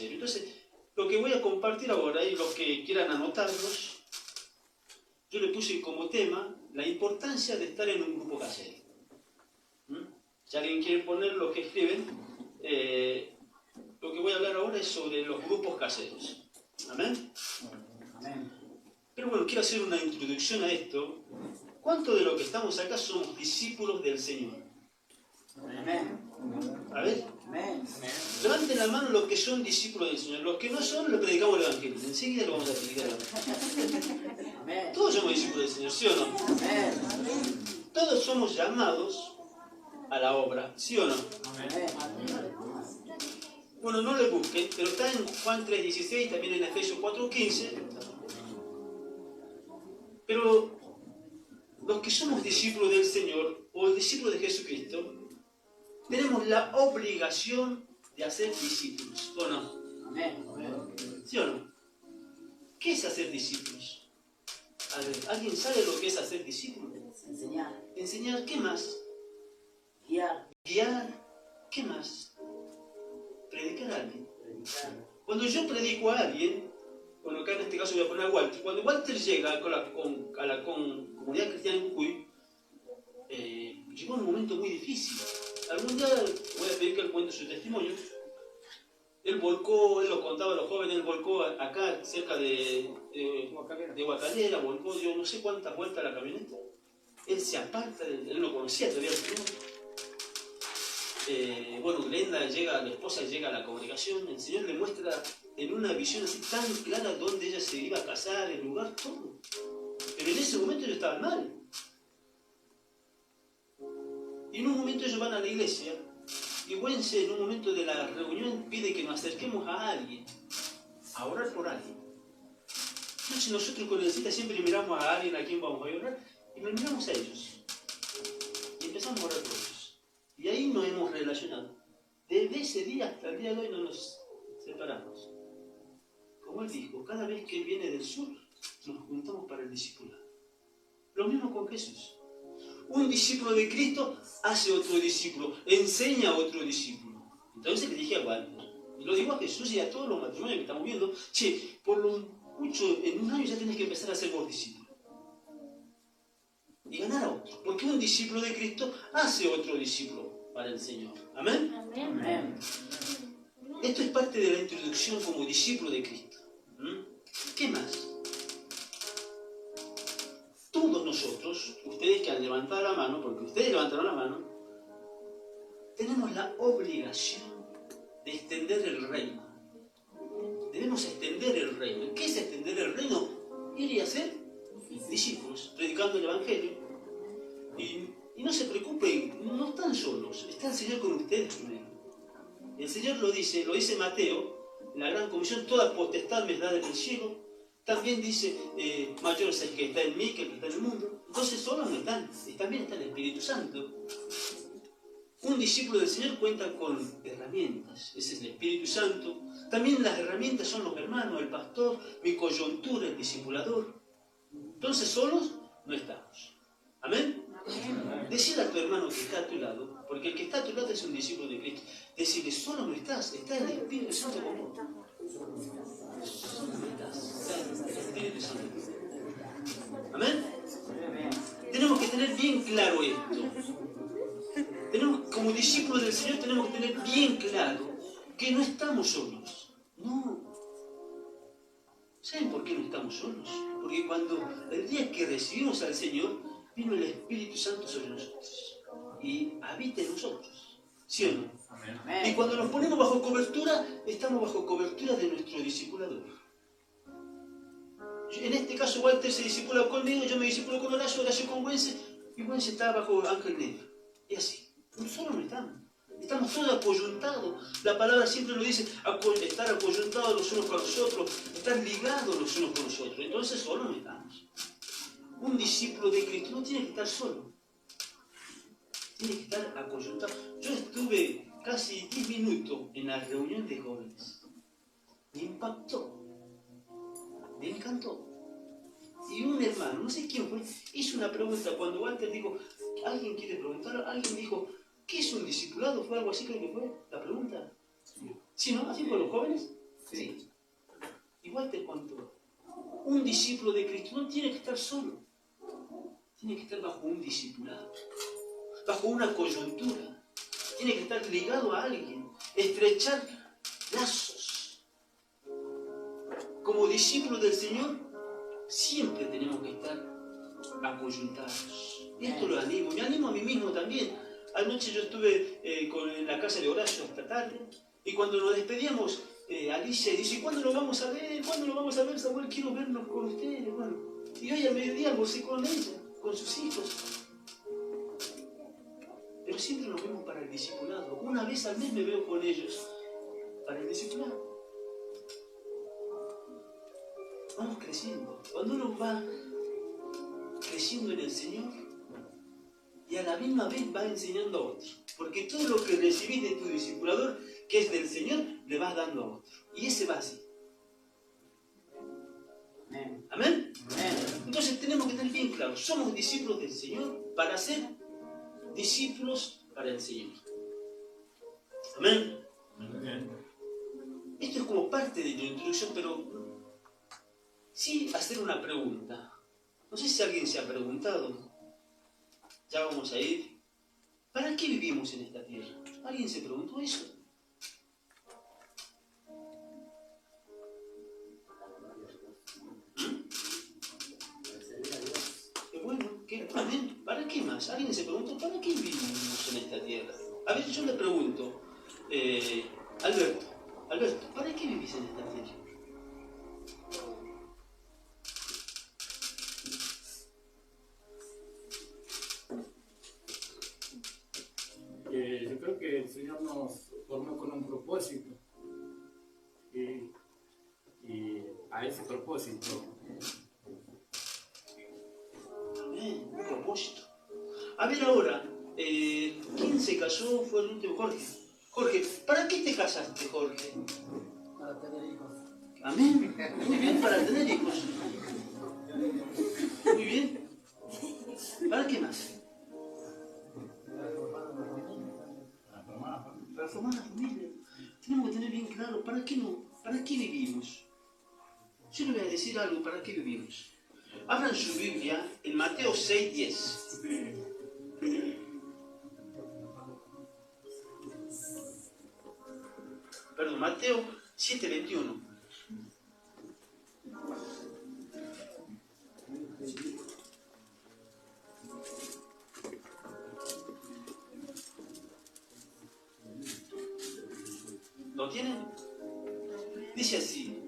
casero. Entonces, lo que voy a compartir ahora, y los que quieran anotarlos, yo le puse como tema la importancia de estar en un grupo casero. Si alguien quiere poner lo que escriben, lo que voy a hablar ahora es sobre los grupos caseros. ¿Amén? Amén. Pero bueno, quiero hacer una introducción a esto. ¿Cuántos de los que estamos acá somos discípulos del Señor? Amén. A ver, Amén. levanten la mano los que son discípulos del Señor. Los que no son, le predicamos el Evangelio. Enseguida lo vamos a predicar. Amén. Todos somos discípulos del Señor, ¿sí o no? Amén. Todos somos llamados a la obra, ¿sí o no? Amén. Bueno, no lo busquen, pero está en Juan 3:16, también en Efesios 4:15. Pero los que somos discípulos del Señor, o discípulos de Jesucristo, tenemos la obligación de hacer discípulos, ¿o no? Amén. ¿Sí o no? ¿Qué es hacer discípulos? A ver, ¿alguien sabe lo que es hacer discípulos? Enseñar. Enseñar, ¿qué más? Guiar. Guiar, ¿qué más? Predicar a alguien. Predicar. Cuando yo predico a alguien, bueno, acá en este caso voy a poner a Walter, cuando Walter llega a la comunidad cristiana en Jujuy, llegó en un momento muy difícil. Algún día voy a pedir que él cuente su testimonio. Él volcó, él lo contaba a los jóvenes, él volcó acá cerca de Guacalera, volcó yo no sé cuántas vueltas a la camioneta. Él se aparta, él no conocía todavía el Señor. Bueno, Glenda llega, la esposa llega a la congregación, el Señor le muestra en una visión así tan clara dónde ella se iba a casar, el lugar, todo. Pero en ese momento ellos estaban mal. Y en un momento ellos van a la iglesia y Wense en un momento de la reunión pide que nos acerquemos a alguien, a orar por alguien. Entonces nosotros con el cita siempre miramos a alguien a quien vamos a orar y nos miramos a ellos. Y empezamos a orar por ellos. Y ahí nos hemos relacionado. Desde ese día hasta el día de hoy no nos separamos. Como él dijo, cada vez que él viene del sur, nos juntamos para el discipulado. Lo mismo con Jesús. Un discípulo de Cristo hace otro discípulo, enseña a otro discípulo. Entonces le dije a Walter, y lo digo a Jesús y a todos los matrimonios que estamos viendo, che, por lo mucho, en un año ya tenés que empezar a ser vos discípulo. Y ganar a otro. Porque un discípulo de Cristo hace otro discípulo para el Señor. ¿Amén? Amén. Esto es parte de la introducción como discípulo de Cristo. ¿Qué más? Todos nosotros, ustedes que han levantado la mano, porque ustedes levantaron la mano, tenemos la obligación de extender el reino. Debemos extender el reino. ¿Qué es extender el reino? Ir y hacer discípulos, predicando el Evangelio. Y no se preocupen, no están solos, está el Señor con ustedes primero. El Señor lo dice Mateo, en la Gran Comisión, toda potestad me es dada en el cielo. También dice, mayor es el que está en mí que el que está en el mundo. Entonces solos no están, y también está el Espíritu Santo. Un discípulo del Señor cuenta con herramientas, ese es el Espíritu Santo. También las herramientas son los hermanos, el pastor, mi coyuntura, el discipulador. Entonces solos no estamos. ¿Amén? Decirle a tu hermano que está a tu lado, porque el que está a tu lado es un discípulo de Cristo. Decirle, solo no estás, está el Espíritu Santo con vos. ¿Amén? Tenemos que tener bien claro esto. Como discípulos del Señor tenemos que tener bien claro que no estamos solos. No. ¿Saben por qué no estamos solos? Porque cuando el día que recibimos al Señor, vino el Espíritu Santo sobre nosotros y habita en nosotros. ¿Sí o no? Amén. Y cuando nos ponemos bajo cobertura, estamos bajo cobertura de nuestro discipulador. En este caso, Walter se discipula conmigo, yo me discipulo con Horacio, Horacio con Wense, y Wense está bajo Ángel Negro. Y así. Nosotros no estamos. Estamos todos apoyuntados. La palabra siempre lo dice, estar apoyuntados los unos con los otros, estar ligados los unos con los otros. Entonces, solo no estamos. Un discípulo de Cristo no tiene que estar solo. Tiene que estar apoyuntado. Yo estuve casi 10 minutos en la reunión de jóvenes. Me impactó. Me encantó. Y un hermano, no sé quién fue, hizo una pregunta. Cuando Walter dijo, ¿alguien quiere preguntar? Alguien dijo, ¿qué es un discipulado? ¿Fue algo así, creo que fue la pregunta? ¿Sí, no? ¿Así con los jóvenes? Sí. Igual te cuento. Un discípulo de Cristo no tiene que estar solo. Tiene que estar bajo un discipulado. Bajo una coyuntura. Tiene que estar ligado a alguien. Estrechar lazos. Como discípulos del Señor, siempre tenemos que estar acoyuntados. Y esto lo animo. Me animo a mí mismo también. Anoche yo estuve en la casa de Horacio hasta tarde. Y cuando nos despedíamos, Alicia dice, ¿cuándo lo vamos a ver? ¿Cuándo lo vamos a ver, Samuel? Quiero vernos con ustedes. Bueno, y hoy a mediodía almorcé con ella, con sus hijos. Pero siempre nos vemos para el discipulado. Una vez al mes me veo con ellos para el discipulado. Vamos creciendo. Cuando uno va creciendo en el Señor y a la misma vez va enseñando a otro. Porque todo lo que recibís de tu discipulador, que es del Señor, le vas dando a otro. Y ese va así. Amén. ¿Amén? Amén. Entonces tenemos que tener bien claro, somos discípulos del Señor para ser discípulos para el Señor. Amén. Esto es como parte de la introducción, pero sí hacer una pregunta. No sé si alguien se ha preguntado. Ya vamos a ir. ¿Para qué vivimos en esta tierra? ¿Alguien se preguntó eso? Bueno, amén. ¿Para qué más? ¿Alguien se preguntó para qué vivimos en esta tierra? A ver, yo le pregunto, Alberto, ¿para qué vivís en esta tierra? Yo creo que el Señor nos formó con un propósito y a ese propósito. Amén, un propósito. A ver ahora, ¿quién se casó? Fue el último, Jorge. Jorge, ¿para qué te casaste, Jorge? Para tener hijos. Amén. Muy bien, para tener hijos. Muy bien. ¿Para qué más? Para formar la familia. Tenemos que tener bien claro para qué vivimos. Yo le voy a decir algo, ¿para qué vivimos? Abran su Biblia en Mateo 6:10. Perdón, Mateo 7:21. ¿Lo tienen? Dice así: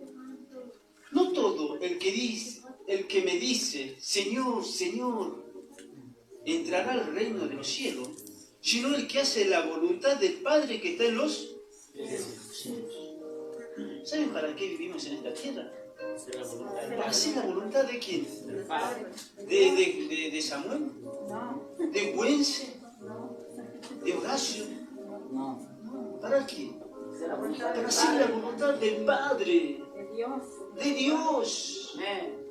no todo el que me dice, Señor, Señor, entrará al reino de los cielos, sino el que hace la voluntad del Padre que está en los cielos. ¿Saben para qué vivimos en esta tierra? ¿Para hacer la voluntad de quién? ¿De Samuel? ¿De Güense? ¿De Horacio? ¿Para qué? Para hacer la voluntad del Padre, de Dios. Amén.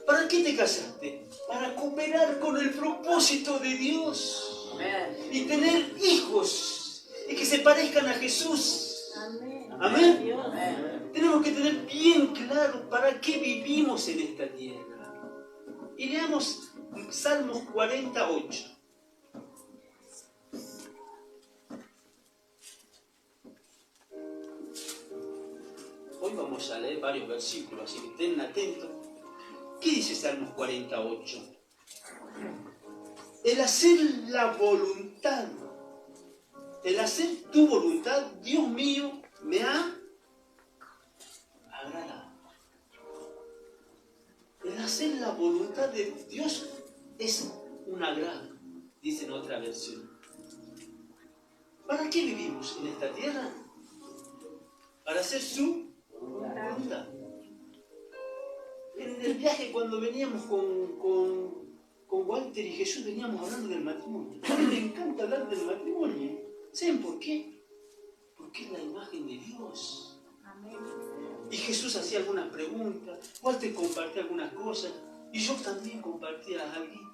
¿Para qué te casaste? Para cooperar con el propósito de Dios Amén. y tener hijos y que se parezcan a Jesús. Amén. Amén. Tenemos que tener bien claro para qué vivimos en esta tierra. Y leamos Salmos 48. Hoy vamos a leer varios versículos, así que estén atentos. ¿Qué dice Salmos 48? El hacer la voluntad, el hacer tu voluntad, Dios mío, me ha agradado. El hacer la voluntad de Dios es un agrado, dice en otra versión. ¿Para qué vivimos en esta tierra? Para hacer su voluntad. En el viaje, cuando veníamos con Walter y Jesús, veníamos hablando del matrimonio. A mí me encanta hablar del matrimonio. ¿Saben por qué? Porque es la imagen de Dios. Y Jesús hacía algunas preguntas, Walter compartía algunas cosas, y yo también compartía algo.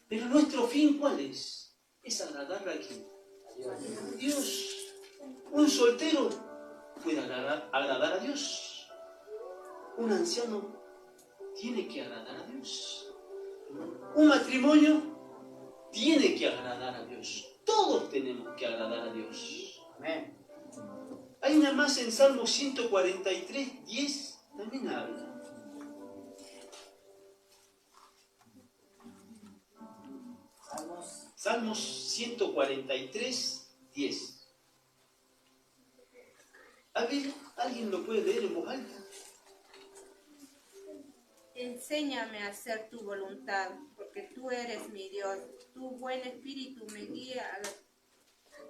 Pero nuestro fin, ¿cuál es? Es agradarle a quién. Dios. Un soltero puede agradar a Dios. Un anciano tiene que agradar a Dios. Un matrimonio tiene que agradar a Dios. Todos tenemos que agradar a Dios. Amén. Hay una más en Salmo 143, 10, también habla. Salmos 143, 10. A ver, ¿alguien lo puede leer en voz alta? Enséñame a hacer tu voluntad, porque tú eres mi Dios. Tu buen espíritu me guía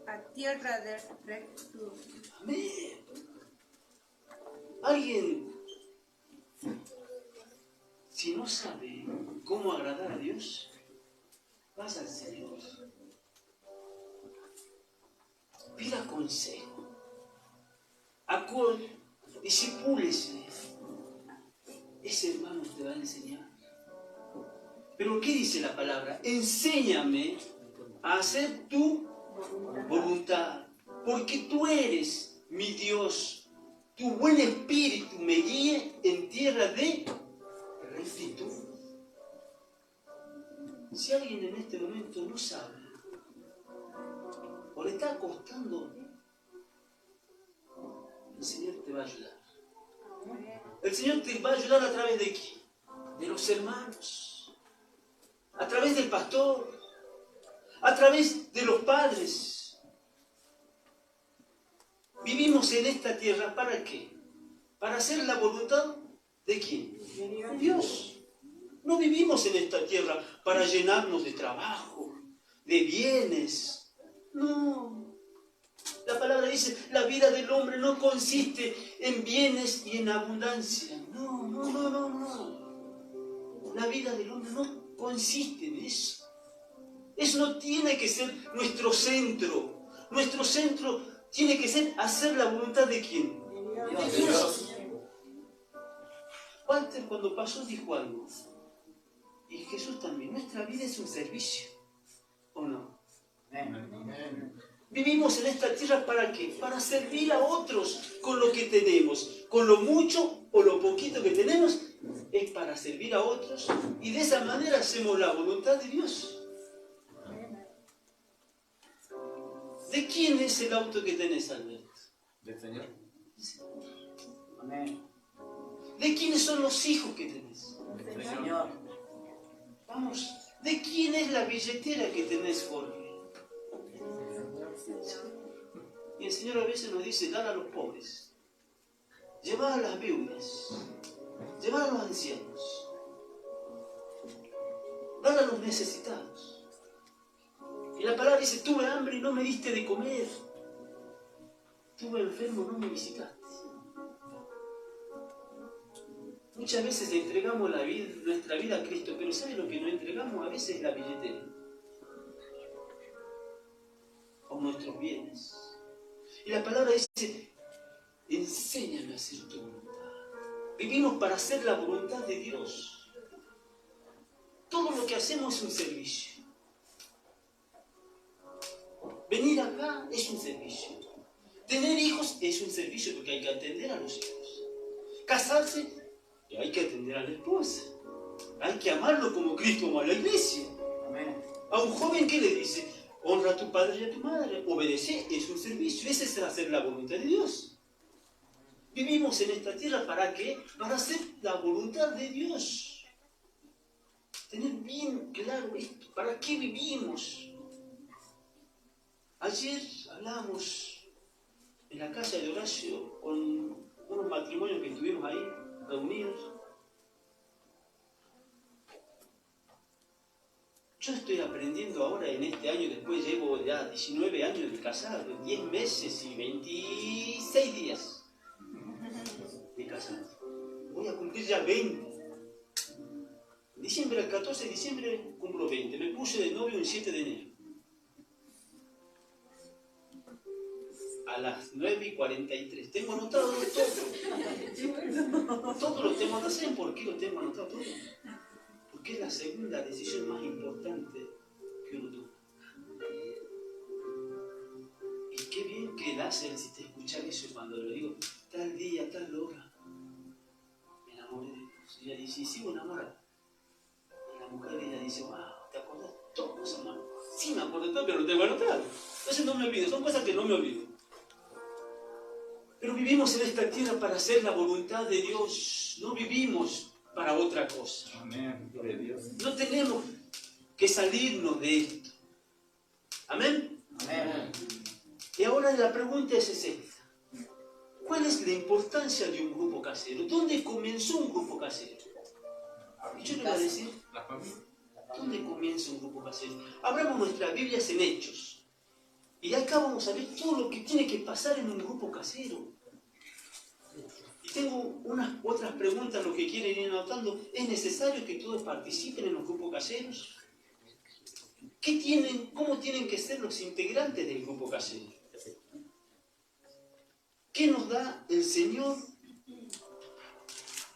a tierra de rectitud. Amén. Alguien, si no sabe cómo agradar a Dios, vas al Señor. Pida consejo. Disipúlese. Ese hermano te va a enseñar. Pero ¿qué dice la palabra? Enséñame a hacer tu voluntad, porque tú eres mi Dios. Tu buen espíritu me guíe en tierra de rectitud. Si alguien en este momento no sabe, o le está costando, el Señor te va a ayudar. El Señor te va a ayudar a través de quién? De los hermanos, a través del pastor, a través de los padres. Vivimos en esta tierra, ¿para qué? Para hacer la voluntad de quién? De Dios. No vivimos en esta tierra para llenarnos de trabajo, de bienes. No. La palabra dice, la vida del hombre no consiste en bienes y en abundancia. No, no, no, no, no. La vida del hombre no consiste en eso. Eso no tiene que ser nuestro centro. Nuestro centro tiene que ser hacer la voluntad de ¿quién? De Dios. Walter cuando pasó dijo algo. Y Jesús también. Nuestra vida es un servicio. ¿O no? Amén. Vivimos en esta tierra ¿para qué? Para servir a otros con lo que tenemos. Con lo mucho o lo poquito que tenemos, es para servir a otros. Y de esa manera hacemos la voluntad de Dios. ¿De quién es el auto que tenés, Alberto? Del Señor. Amén. ¿De quiénes son los hijos que tenés? Del Señor. Vamos, ¿de quién es la billetera que tenés, Jorge? Y el Señor a veces nos dice, dar a los pobres, llevar a las viudas, llevar a los ancianos, dar a los necesitados. Y la palabra dice, tuve hambre y no me diste de comer, tuve enfermo y no me visitaste. Muchas veces le entregamos nuestra vida a Cristo, pero ¿sabe lo que nos entregamos a veces? La billetera. O nuestros bienes. Y la palabra dice, enséñame a hacer tu voluntad. Vivimos para hacer la voluntad de Dios. Todo lo que hacemos es un servicio. Venir acá es un servicio. Tener hijos es un servicio porque hay que atender a los hijos. Casarse, hay que atender a la esposa. Hay que amarlo como Cristo amó a la iglesia. Amén. A un joven, ¿qué le dice? Honra a tu padre y a tu madre. Obedecer es un servicio. Ese es hacer la voluntad de Dios. Vivimos en esta tierra ¿para qué? Para hacer la voluntad de Dios. Tener bien claro esto. ¿Para qué vivimos? Ayer hablábamos en la casa de Horacio con unos matrimonios que estuvimos ahí reunidos. Yo estoy aprendiendo ahora en este año, después llevo ya 19 años de casado, 10 meses y 26 días de casado. Voy a cumplir ya 20. Diciembre, el 14 de diciembre cumplo 20. Me puse de novio el 7 de enero. A las 9:43. Tengo anotado todo. Todo lo tengo anotado. ¿Saben por qué lo tengo anotado todo? Porque es la segunda decisión más importante que uno toma. Y qué bien que la hace si te escucha. escuchar eso cuando le digo, tal día, tal hora, me enamoré de Dios. Y ella dice, y sigo enamorada. Y la mujer, ella dice, wow, ¿te acordás todo, hermano? Sí, me acuerdo todo, pero no tengo anotado. Entonces no me olvido, son cosas que no me olvido. Pero vivimos en esta tierra para hacer la voluntad de Dios, no vivimos para otra cosa. Amén. Gloria a Dios. No tenemos que salirnos de esto. Amén. Amén. Y ahora la pregunta es esta. ¿Cuál es la importancia de un grupo casero? ¿Dónde comenzó un grupo casero? Y yo le voy a decir, La familia. ¿dónde comienza un grupo casero? Abramos nuestras Biblias en Hechos. Y acá vamos a ver todo lo que tiene que pasar en un grupo casero. Y tengo unas otras preguntas, los que quieren ir anotando. ¿Es necesario que todos participen en los grupos caseros? ¿Cómo tienen que ser los integrantes del grupo casero? ¿Qué nos da el Señor?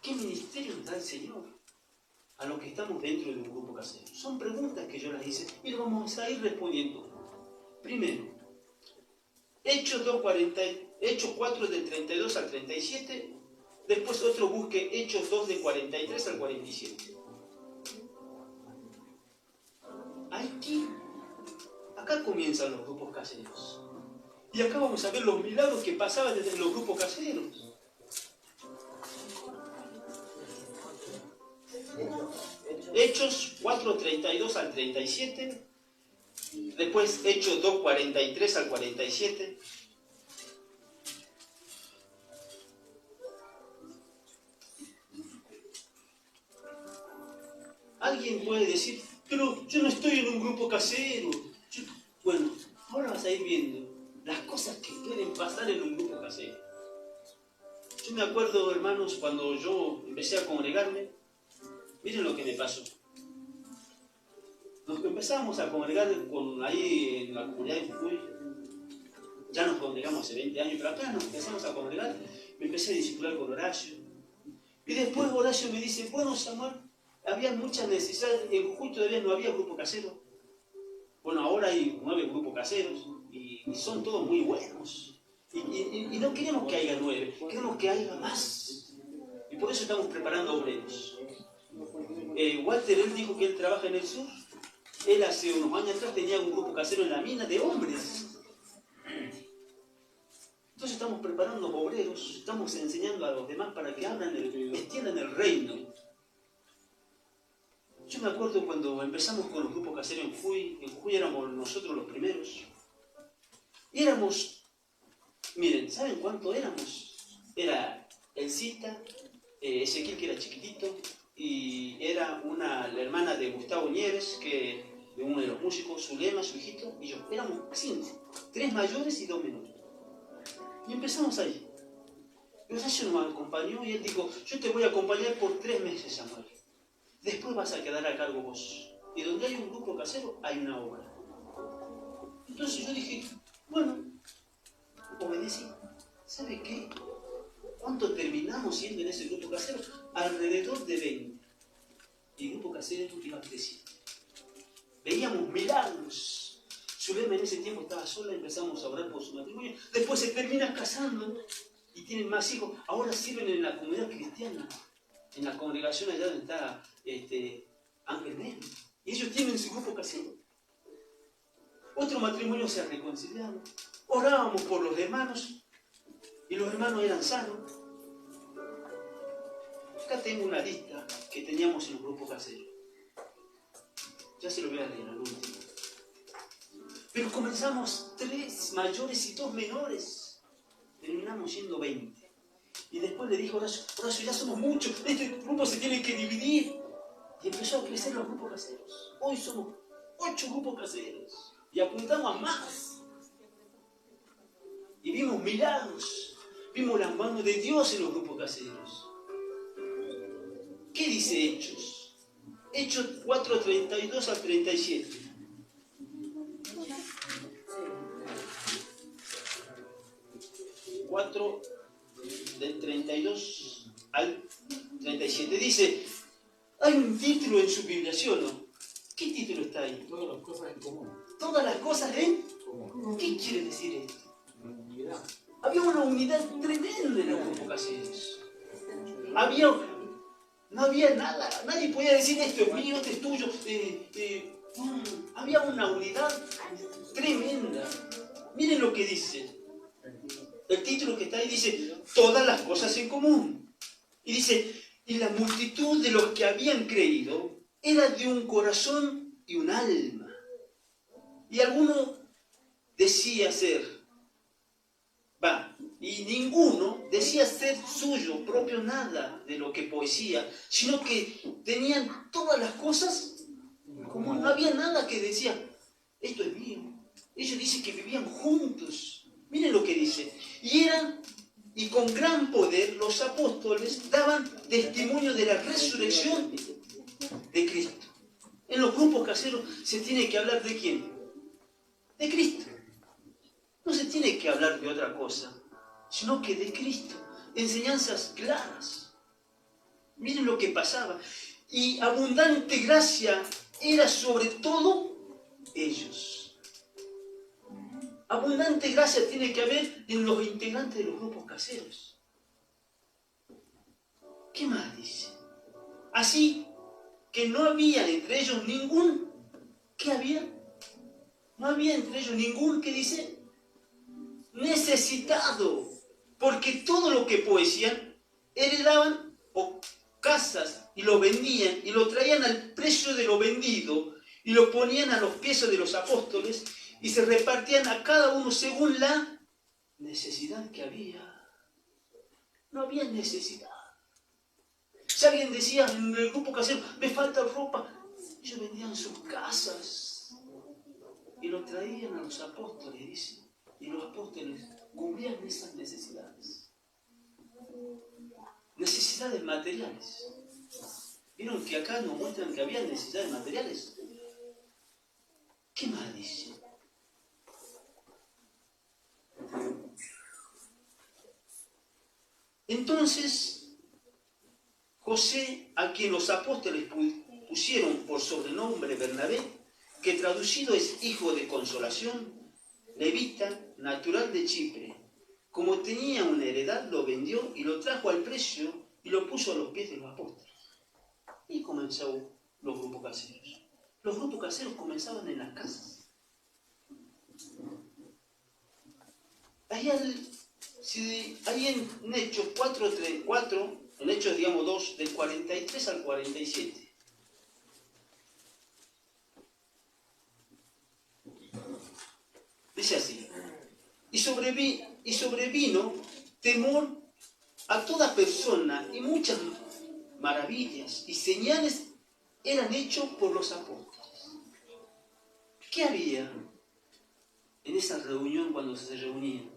¿Qué ministerio nos da el Señor a los que estamos dentro de un grupo casero? Son preguntas que yo las hice y las vamos a ir respondiendo. Primero, Hechos 4 del 32 al 37. Después otro busque Hechos 2 del 43 al 47. Acá comienzan los grupos caseros. Y acá vamos a ver los milagros que pasaban desde los grupos caseros. Hechos 4, 32 al 37. Después Hechos 2, 43 al 47. Alguien puede decir, pero yo no estoy en un grupo casero. Bueno, ahora vas a ir viendo las cosas que pueden pasar en un grupo casero. Yo me acuerdo, hermanos, cuando yo empecé a congregarme, miren lo que me pasó. Nos empezamos a congregar ahí en la comunidad de Jujuy. Ya nos congregamos hace 20 años, pero acá nos empezamos a congregar. Me empecé a discipular con Horacio. Y después Horacio me dice, bueno, Samuel, había muchas necesidades. En Jujuy todavía no había grupo casero. Bueno, ahora hay 9 grupos caseros y son todos muy buenos. Y no queremos que haya 9, queremos que haya más. Y por eso estamos preparando obreros. Walter, él dijo que él trabaja en el sur. Él hace unos años atrás tenía un grupo casero en la mina de hombres. Entonces estamos preparando obreros, estamos enseñando a los demás para que extiendan el reino. Yo me acuerdo cuando empezamos con los grupos caseros en Jujuy éramos nosotros los primeros. Y éramos, miren, ¿saben cuánto éramos? Era Elcita, Ezequiel, que era chiquitito, y era la hermana de Gustavo Nieves, de uno de los músicos, Zulema, su hijito, y yo. Éramos 5, 3 mayores y 2 menores. Y empezamos ahí. Y Horacio nos acompañó y él dijo, yo te voy a acompañar por 3 meses, Samuel. Después vas a quedar a cargo vos. Y donde hay un grupo casero, hay una obra. Entonces yo dije, bueno, obedecí. ¿Sabe qué? ¿Cuánto terminamos siendo en ese grupo casero? Alrededor de 20. Y el grupo casero iba creciendo. Veíamos milagros. Zulema en ese tiempo estaba sola, empezamos a orar por su matrimonio. Después se termina casando y tienen más hijos. Ahora sirven en la comunidad cristiana, en la congregación allá donde está Ángel Negro. Y ellos tienen su grupo casero. Otro matrimonio se ha reconciliado. Orábamos por los hermanos y los hermanos eran sanos. Acá tengo una lista que teníamos en los grupos caseros. Ya se lo voy a leer al último. Pero comenzamos 3 mayores y 2 menores. Terminamos siendo 20. Y después le dijo Horacio, ya somos muchos, este grupo se tiene que dividir. Y empezó a crecer los grupos caseros. Hoy somos 8 grupos caseros. Y apuntamos a más. Y vimos milagros. Vimos las manos de Dios en los grupos caseros. ¿Qué dice Hechos? Hechos 4, 32 al 37. Del 32 al 37. Dice, hay un título en su Biblia, ¿sí o no? ¿Qué título está ahí? Todas las cosas en común. Todas las cosas en... Común. ¿Qué quiere decir esto? Unidad. Había una unidad tremenda en los grupos caseros. No había nada, nadie podía decir esto es mío, esto es tuyo. Había una unidad tremenda. Miren lo que dice. El título que está ahí dice, todas las cosas en común. Y dice, y la multitud de los que habían creído era de un corazón y un alma. Y alguno decía ser, y ninguno decía ser suyo propio nada de lo que poesía, sino que tenían todas las cosas como no había nada que decía, esto es mío. Ellos dicen que vivían juntos. Miren lo que dice. Y con gran poder los apóstoles daban testimonio de la resurrección de Cristo. En los grupos caseros se tiene que hablar de quién? De Cristo. No se tiene que hablar de otra cosa, sino que de Cristo. Enseñanzas claras. Miren lo que pasaba. Y abundante gracia era sobre todo ellos. Abundante gracia tiene que haber en los integrantes de los grupos caseros. ¿Qué más dice? Así que no había entre ellos ningún... ¿Qué había? No había entre ellos ningún, ¿qué dice? Necesitado. Porque todo lo que poseían, heredaban o casas y lo vendían y lo traían al precio de lo vendido y lo ponían a los pies de los apóstoles y se repartían a cada uno según la necesidad que había. No había necesidad. Si alguien decía en el grupo casero, me falta ropa, ellos vendían sus casas y lo traían a los apóstoles, dice, y los apóstoles cubrían esas necesidades. Necesidades materiales. ¿Vieron que acá nos muestran que había necesidades materiales? ¿Qué más dice? Entonces, José, a quien los apóstoles pusieron por sobrenombre Bernabé, que traducido es hijo de consolación, levita, natural de Chipre, como tenía una heredad, lo vendió y lo trajo al precio y lo puso a los pies de los apóstoles. Y comenzaron los grupos caseros. Los grupos caseros comenzaban en las casas. Ahí en Hechos 4, en Hechos, digamos, 2, del 43 al 47. Dice así. Y sobrevino temor a toda persona y muchas maravillas y señales eran hechos por los apóstoles. ¿Qué había en esa reunión cuando se reunían?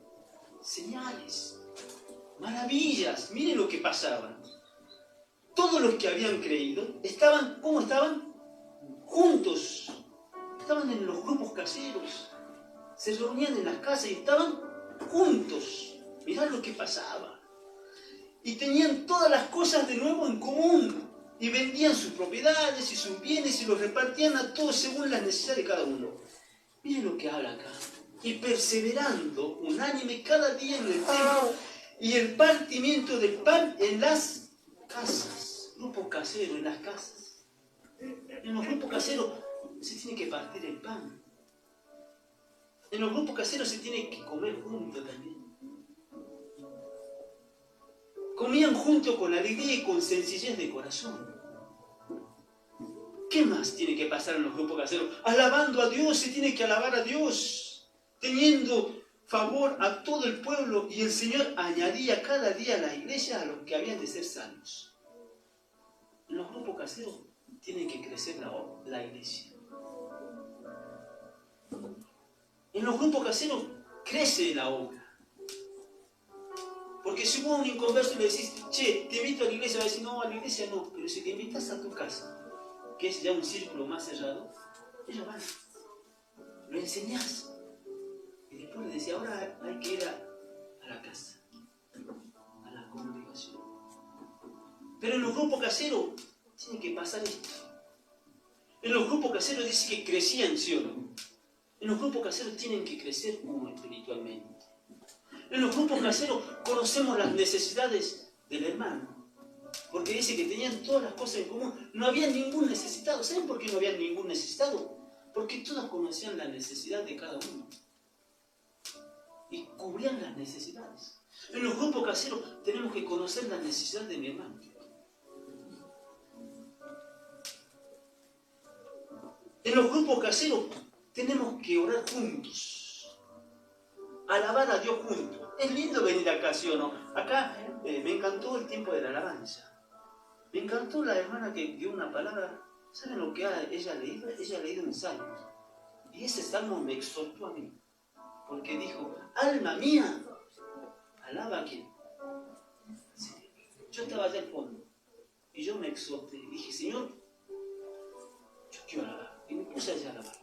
Señales, maravillas. Miren lo que pasaba. Todos los que habían creído estaban, ¿cómo estaban? Juntos. Estaban en los grupos caseros. Se reunían en las casas y estaban juntos. Mirad lo que pasaba. Y tenían todas las cosas de nuevo en común. Y vendían sus propiedades y sus bienes y los repartían a todos según las necesidades de cada uno. Miren lo que habla acá. Y perseverando unánime cada día en el templo y el partimiento del pan en las casas. Grupo casero en las casas. En los grupos caseros se tiene que partir el pan. En los grupos caseros se tiene que comer juntos también. Comían juntos con alegría y con sencillez de corazón. ¿Qué más tiene que pasar en los grupos caseros? Alabando a Dios, se tiene que alabar a Dios. Teniendo favor a todo el pueblo, y el Señor añadía cada día a la iglesia a los que habían de ser salvos. En los grupos caseros tiene que crecer la iglesia. En los grupos caseros crece la obra. Porque si hubo un inconverso y le decís, che, te invito a la iglesia, va a decir, no, a la iglesia no, pero si te invitas a tu casa, que es ya un círculo más cerrado, ellos van. Lo enseñás. Y después le decía, ahora hay que ir a la casa, a la congregación. Pero en los grupos caseros tiene que pasar esto. En los grupos caseros dice que crecían, ¿sí o no? En los grupos caseros tienen que crecer uno espiritualmente. En los grupos caseros conocemos las necesidades del hermano. Porque dice que tenían todas las cosas en común. No había ningún necesitado. ¿Saben por qué no había ningún necesitado? Porque todos conocían la necesidad de cada uno. Y cubrían las necesidades. En los grupos caseros tenemos que conocer la necesidad de mi hermano. En los grupos caseros tenemos que orar juntos. Alabar a Dios juntos. Es lindo venir acá, ¿sí o no? Acá me encantó el tiempo de la alabanza. Me encantó la hermana que dio una palabra. ¿Saben lo que ella ha leído? Ella ha leído un salmo. Y ese salmo me exhortó a mí. Porque dijo, alma mía, alaba a quién. Sí. Yo estaba allá al fondo. Y yo me exhorté. Y dije, Señor, yo quiero alabar. Y me puse allá a alabar.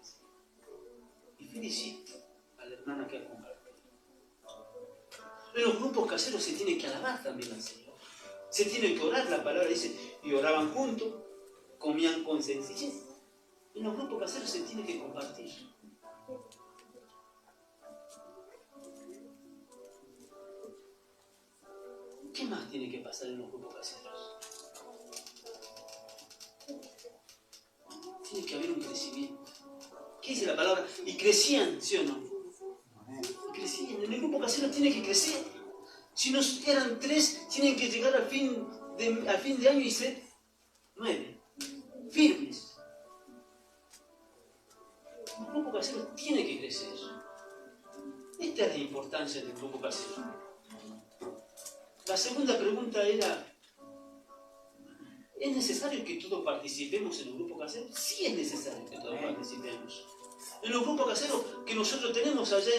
Y felicito a la hermana que ha compartido. En los grupos caseros se tiene que alabar también al Señor. Se tiene que orar, la palabra dice, y oraban juntos, comían con sencillez. En los grupos caseros se tiene que compartir. ¿Qué más tiene que pasar en los grupos caseros? Tiene que haber un crecimiento. ¿Qué dice la palabra? Y crecían, ¿sí o no? Y crecían. En el grupo casero tiene que crecer. Si no eran 3, tienen que llegar al fin de año y ser 9. Firmes. El grupo casero tiene que crecer. Esta es la importancia del grupo casero. La segunda pregunta era, ¿es necesario que todos participemos en el grupo casero? Sí es necesario que todos participemos. En los grupos caseros que nosotros tenemos allá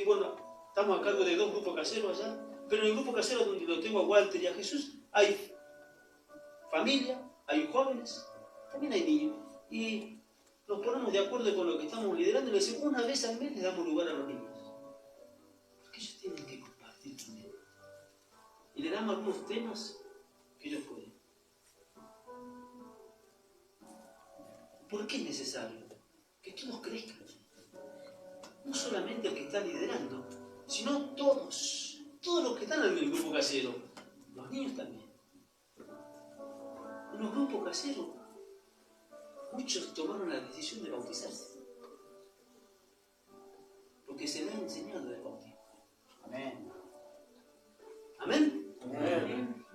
bueno, estamos a cargo de 2 grupos caseros allá, pero en el grupo casero donde lo tengo a Walter y a Jesús, hay familia, hay jóvenes, también hay niños. Y nos ponemos de acuerdo con lo que estamos liderando y le decimos, una vez al mes le damos lugar a los niños. Porque ellos tienen que compartir también. Y le damos algunos temas que ellos pueden. ¿Por qué es necesario? Que todos crezcan. No solamente el que está liderando, sino todos los que están en el grupo casero. Los niños también. En los grupos caseros, muchos tomaron la decisión de bautizarse. Porque se les ha enseñado el bautismo. Amén. ¿Amén? Amén.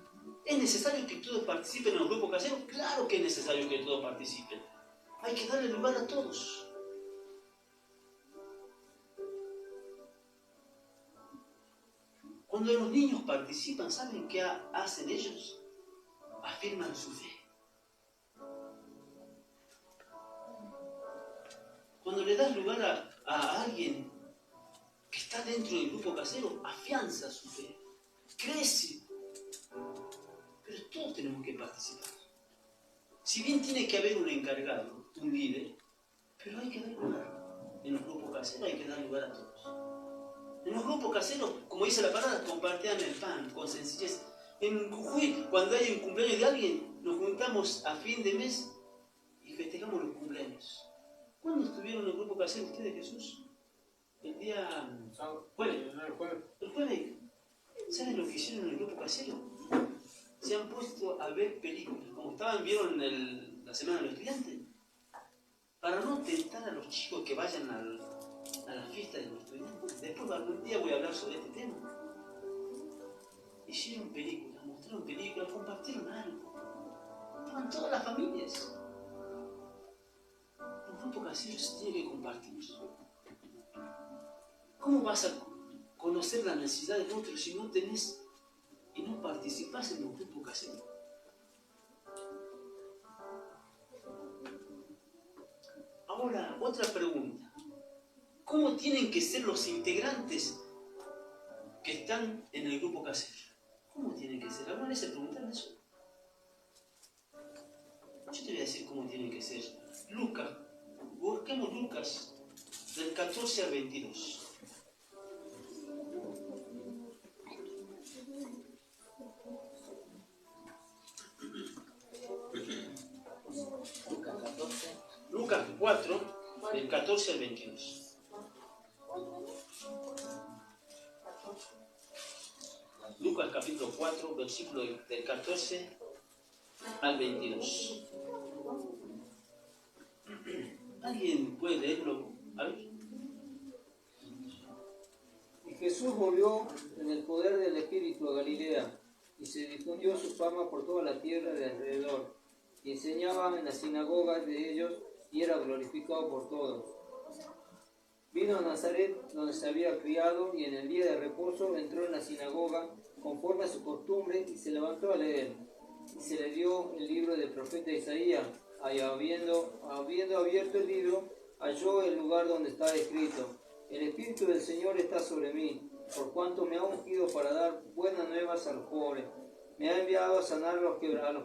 ¿Es necesario que todos participen en los grupos caseros? Claro que es necesario que todos participen. Hay que darle lugar a todos. Cuando los niños participan, ¿saben qué hacen ellos? Afirman su fe. Cuando le das lugar a alguien que está dentro del grupo casero, afianza su fe, crece. Pero todos tenemos que participar. Si bien tiene que haber un encargado, un líder, pero hay que dar lugar. En los grupos caseros hay que dar lugar a todos. En los grupos caseros, como dice la palabra, compartían el pan con sencillez. En Jujuy, cuando hay un cumpleaños de alguien, nos juntamos a fin de mes y festejamos los cumpleaños. ¿Cuándo estuvieron en el grupo casero ustedes, Jesús? El día jueves. El jueves. ¿Saben lo que hicieron en el grupo casero? Se han puesto a ver películas, como vieron la semana de los estudiantes, para no tentar a los chicos que vayan a la fiesta de los estudiantes. Después algún día voy a hablar sobre este tema. Hicieron películas, mostraron películas, compartieron algo. Estaban todas las familias. Los grupos caseros se tienen que compartir. ¿Cómo vas a conocer la necesidad del otro si no tenés y no participás en los grupos caseros? Ahora, otra pregunta. ¿Cómo tienen que ser los integrantes que están en el grupo casero? ¿Cómo tienen que ser? ¿Alguna vez se preguntaron eso? Yo te voy a decir cómo tienen que ser. Lucas, busquemos Lucas del 14 al 22. Lucas 4, del 14 al 22. capítulo 4, versículo del 14 al 22. ¿Alguien puede leerlo? A ver. Y Jesús volvió en el poder del Espíritu a Galilea, y se difundió su fama por toda la tierra de alrededor, y enseñaba en las sinagogas de ellos, y era glorificado por todos. Vino a Nazaret, donde se había criado, y en el día de reposo entró en la sinagoga, conforme a su costumbre, y se levantó a leer. Y se le dio el libro del profeta Isaías, y habiendo abierto el libro, halló el lugar donde estaba escrito: El Espíritu del Señor está sobre mí, por cuanto me ha ungido para dar buenas nuevas a los pobres. Me ha enviado a sanar a los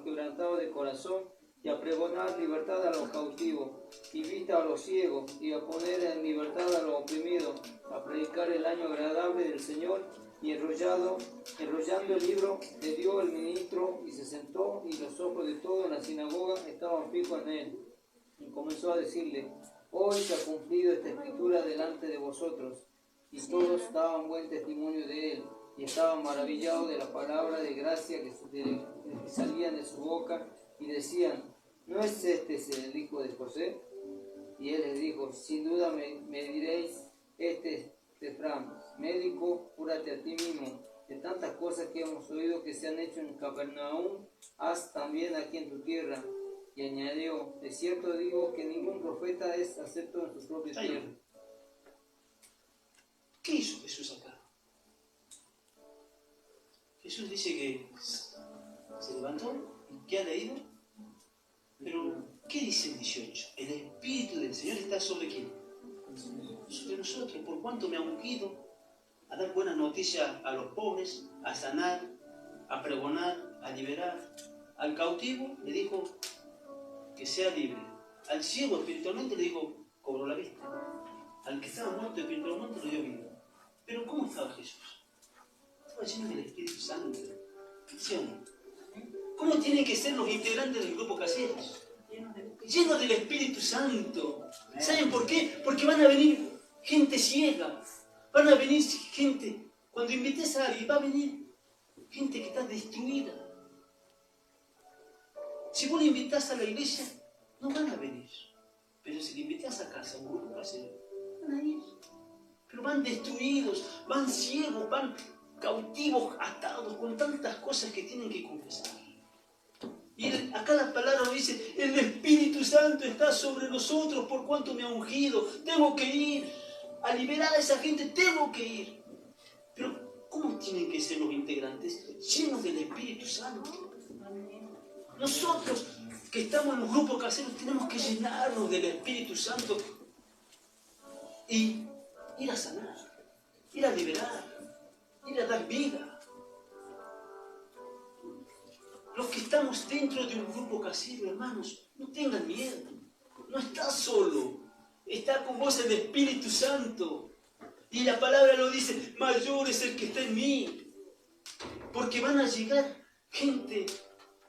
quebrantados de corazón, y a pregonar libertad a los cautivos, y vista a los ciegos, y a poner en libertad a los oprimidos, a predicar el año agradable del Señor. Y enrollando el libro, le dio el ministro, y se sentó, y los ojos de todos en la sinagoga estaban fijos en él. Y comenzó a decirle: Hoy se ha cumplido esta escritura delante de vosotros. Y todos daban buen testimonio de él, y estaban maravillados de la palabra de gracia que salían de su boca, y decían: ¿No es este el hijo de José? Y él les dijo: Sin duda me diréis, este es Efraín, médico, cúrate a ti mismo. De tantas cosas que hemos oído que se han hecho en Capernaum, haz también aquí en tu tierra. Y añadió: de cierto digo que ningún profeta es acepto en su propia tierra. ¿Qué hizo Jesús acá? Jesús dice que se levantó y ¿qué ha leído? Pero, ¿qué dice el 18? El Espíritu del Señor está sobre quién? Sobre nosotros. Por cuanto me ha ungido a dar buenas noticias a los pobres, a sanar, a pregonar, a liberar. Al cautivo le dijo que sea libre. Al ciego espiritualmente le dijo: cobró la vista. Al que estaba muerto espiritualmente le dio vida. Pero ¿cómo estaba Jesús? Estaba lleno del Espíritu Santo. ¿Sí o no? ¿Cómo tienen que ser los integrantes del grupo Caseros? Llenos del Espíritu Santo. ¿Saben por qué? Porque van a venir gente ciega. Van a venir gente. Cuando invites a alguien, va a venir gente que está destruida. Si vos le invitás a la iglesia, no van a venir. Pero si le invitás a casa, a un grupo casero, van a ir. Pero van destruidos, van ciegos, van cautivos, atados, con tantas cosas que tienen que confesar. Y acá la palabra nos dice: el Espíritu Santo está sobre nosotros por cuanto me ha ungido. Tengo que ir a liberar a esa gente, tengo que ir. Pero ¿cómo tienen que ser los integrantes? Llenos del Espíritu Santo. Nosotros que estamos en los grupos caseros tenemos que llenarnos del Espíritu Santo y ir a sanar, ir a liberar, ir a dar vida. Los que estamos dentro de un grupo casero, hermanos, no tengan miedo. No estás solo. Está con vos el Espíritu Santo. Y la palabra lo dice: mayor es el que está en mí. Porque van a llegar gente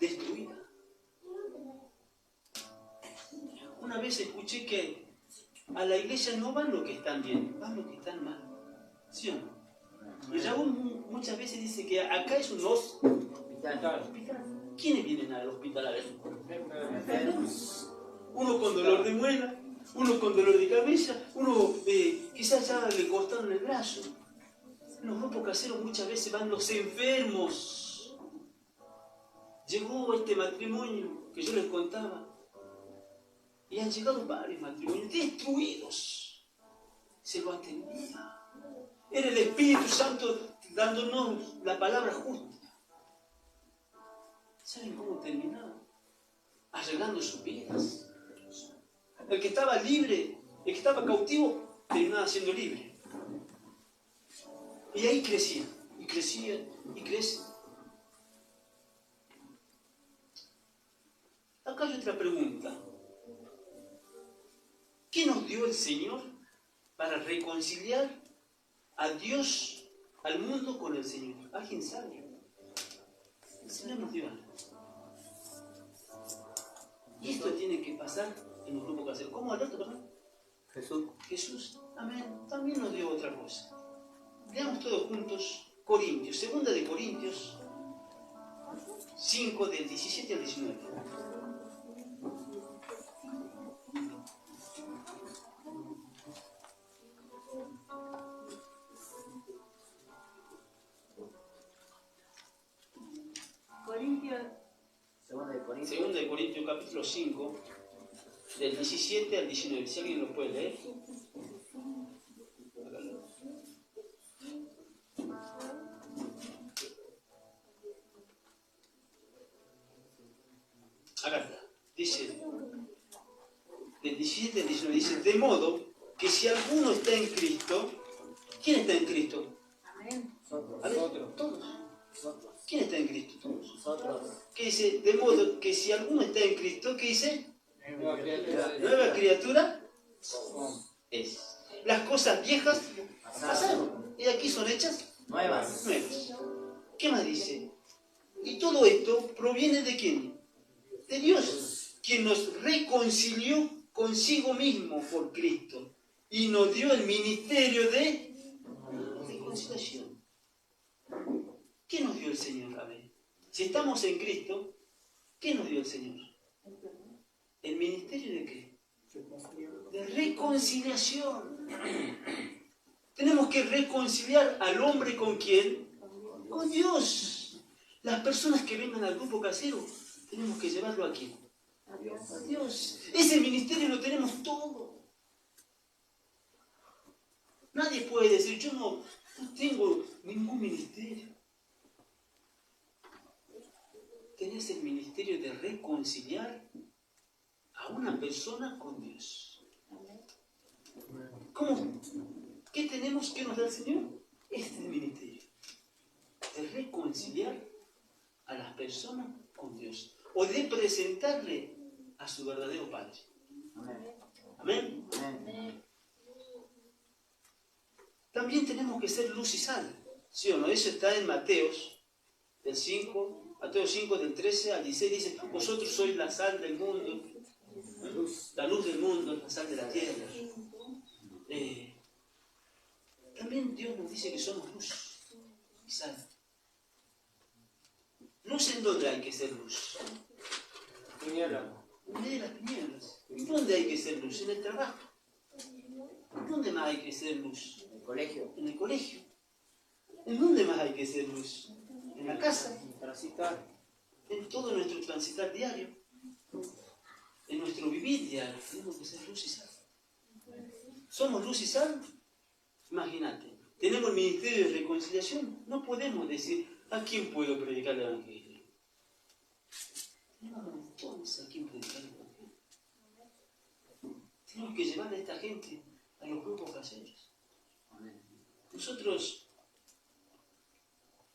destruida. Una vez escuché que a la iglesia no van los que están bien, van los que están mal. ¿Sí o no? Y Raúl muchas veces dice que acá es un hospital. ¿Quiénes vienen al hospital a ver? Uno con dolor de muela, uno con dolor de cabeza, uno quizás ya le cortaron el brazo. En los grupos caseros muchas veces van los enfermos. Llegó este matrimonio que yo les contaba y han llegado varios matrimonios destruidos. Se lo atendía. Era el Espíritu Santo dándonos la palabra justa. ¿Saben cómo terminaba? Arreglando sus vidas. El que estaba libre, el que estaba cautivo, terminaba siendo libre. Y ahí crecía, y crecía, y crece. Acá hay otra pregunta. ¿Qué nos dio el Señor para reconciliar a Dios, al mundo con el Señor? ¿Alguien sabe? El Señor nos dio algo. Y esto tiene que pasar en los grupos caseros. ¿Cómo, Alberto, perdón? Jesús. Jesús, amén, también nos dio otra cosa. Leamos todos juntos Corintios, segunda de Corintios, 5 del 17 al 19. Corintios. Segunda de Corintios. Segunda de Corintios capítulo 5, del 17 al 19. Si alguien lo puede leer. Acá está. Dice, del 17 al 19, dice, de modo que si alguno está en Cristo, ¿quién está en Cristo? Amén. A ver, todos. ¿Quién está en Cristo? Todos. Nosotros. ¿Qué dice? De modo que si alguno está en Cristo, ¿qué dice? Nueva criatura. Nueva criatura es. Las cosas viejas pasaron y aquí son hechas Nuevas. nuevas. ¿Qué más dice? Y todo esto proviene de quién? De Dios, quien nos reconcilió consigo mismo por Cristo y nos dio el ministerio de reconciliación. ¿Qué nos dio el Señor? A ver, si estamos en Cristo, ¿qué nos dio el Señor? ¿El ministerio de qué? De reconciliación. Tenemos que reconciliar al hombre ¿con quién? Con Dios. Las personas que vengan al grupo casero, tenemos que llevarlo aquí. A Dios. Ese ministerio lo tenemos todo. Nadie puede decir, yo no tengo ningún ministerio. Tenés el ministerio de reconciliar a una persona con Dios. ¿Cómo? ¿Qué tenemos que nos da el Señor? Este ministerio. De reconciliar a las personas con Dios. O de presentarle a su verdadero Padre. Amén. Amén. También tenemos que ser luz y sal. ¿Sí o no? Eso está en Mateos, del 5, Mateo 5, del 13 al 16, dice, vosotros sois la sal del mundo, la luz del mundo, la sal de la tierra. También Dios nos dice que somos luz y sal. Luz en dónde hay que ser luz. Tiniebla. En medio de las tinieblas. ¿En dónde hay que ser luz? En el trabajo. ¿En dónde más hay que ser luz? El colegio. En el colegio. ¿En dónde más hay que ser luz? En la casa. Transitar. En todo nuestro transitar diario. En nuestro vivir diario. Tenemos que ser luz y sal. ¿Somos luz y sal? Imagínate. Tenemos el ministerio de reconciliación. No podemos decir, ¿a quién puedo predicar el Evangelio? Tenemos entonces a quién predicar el Evangelio. Tenemos que llevar a esta gente a los grupos caseros. Nosotros,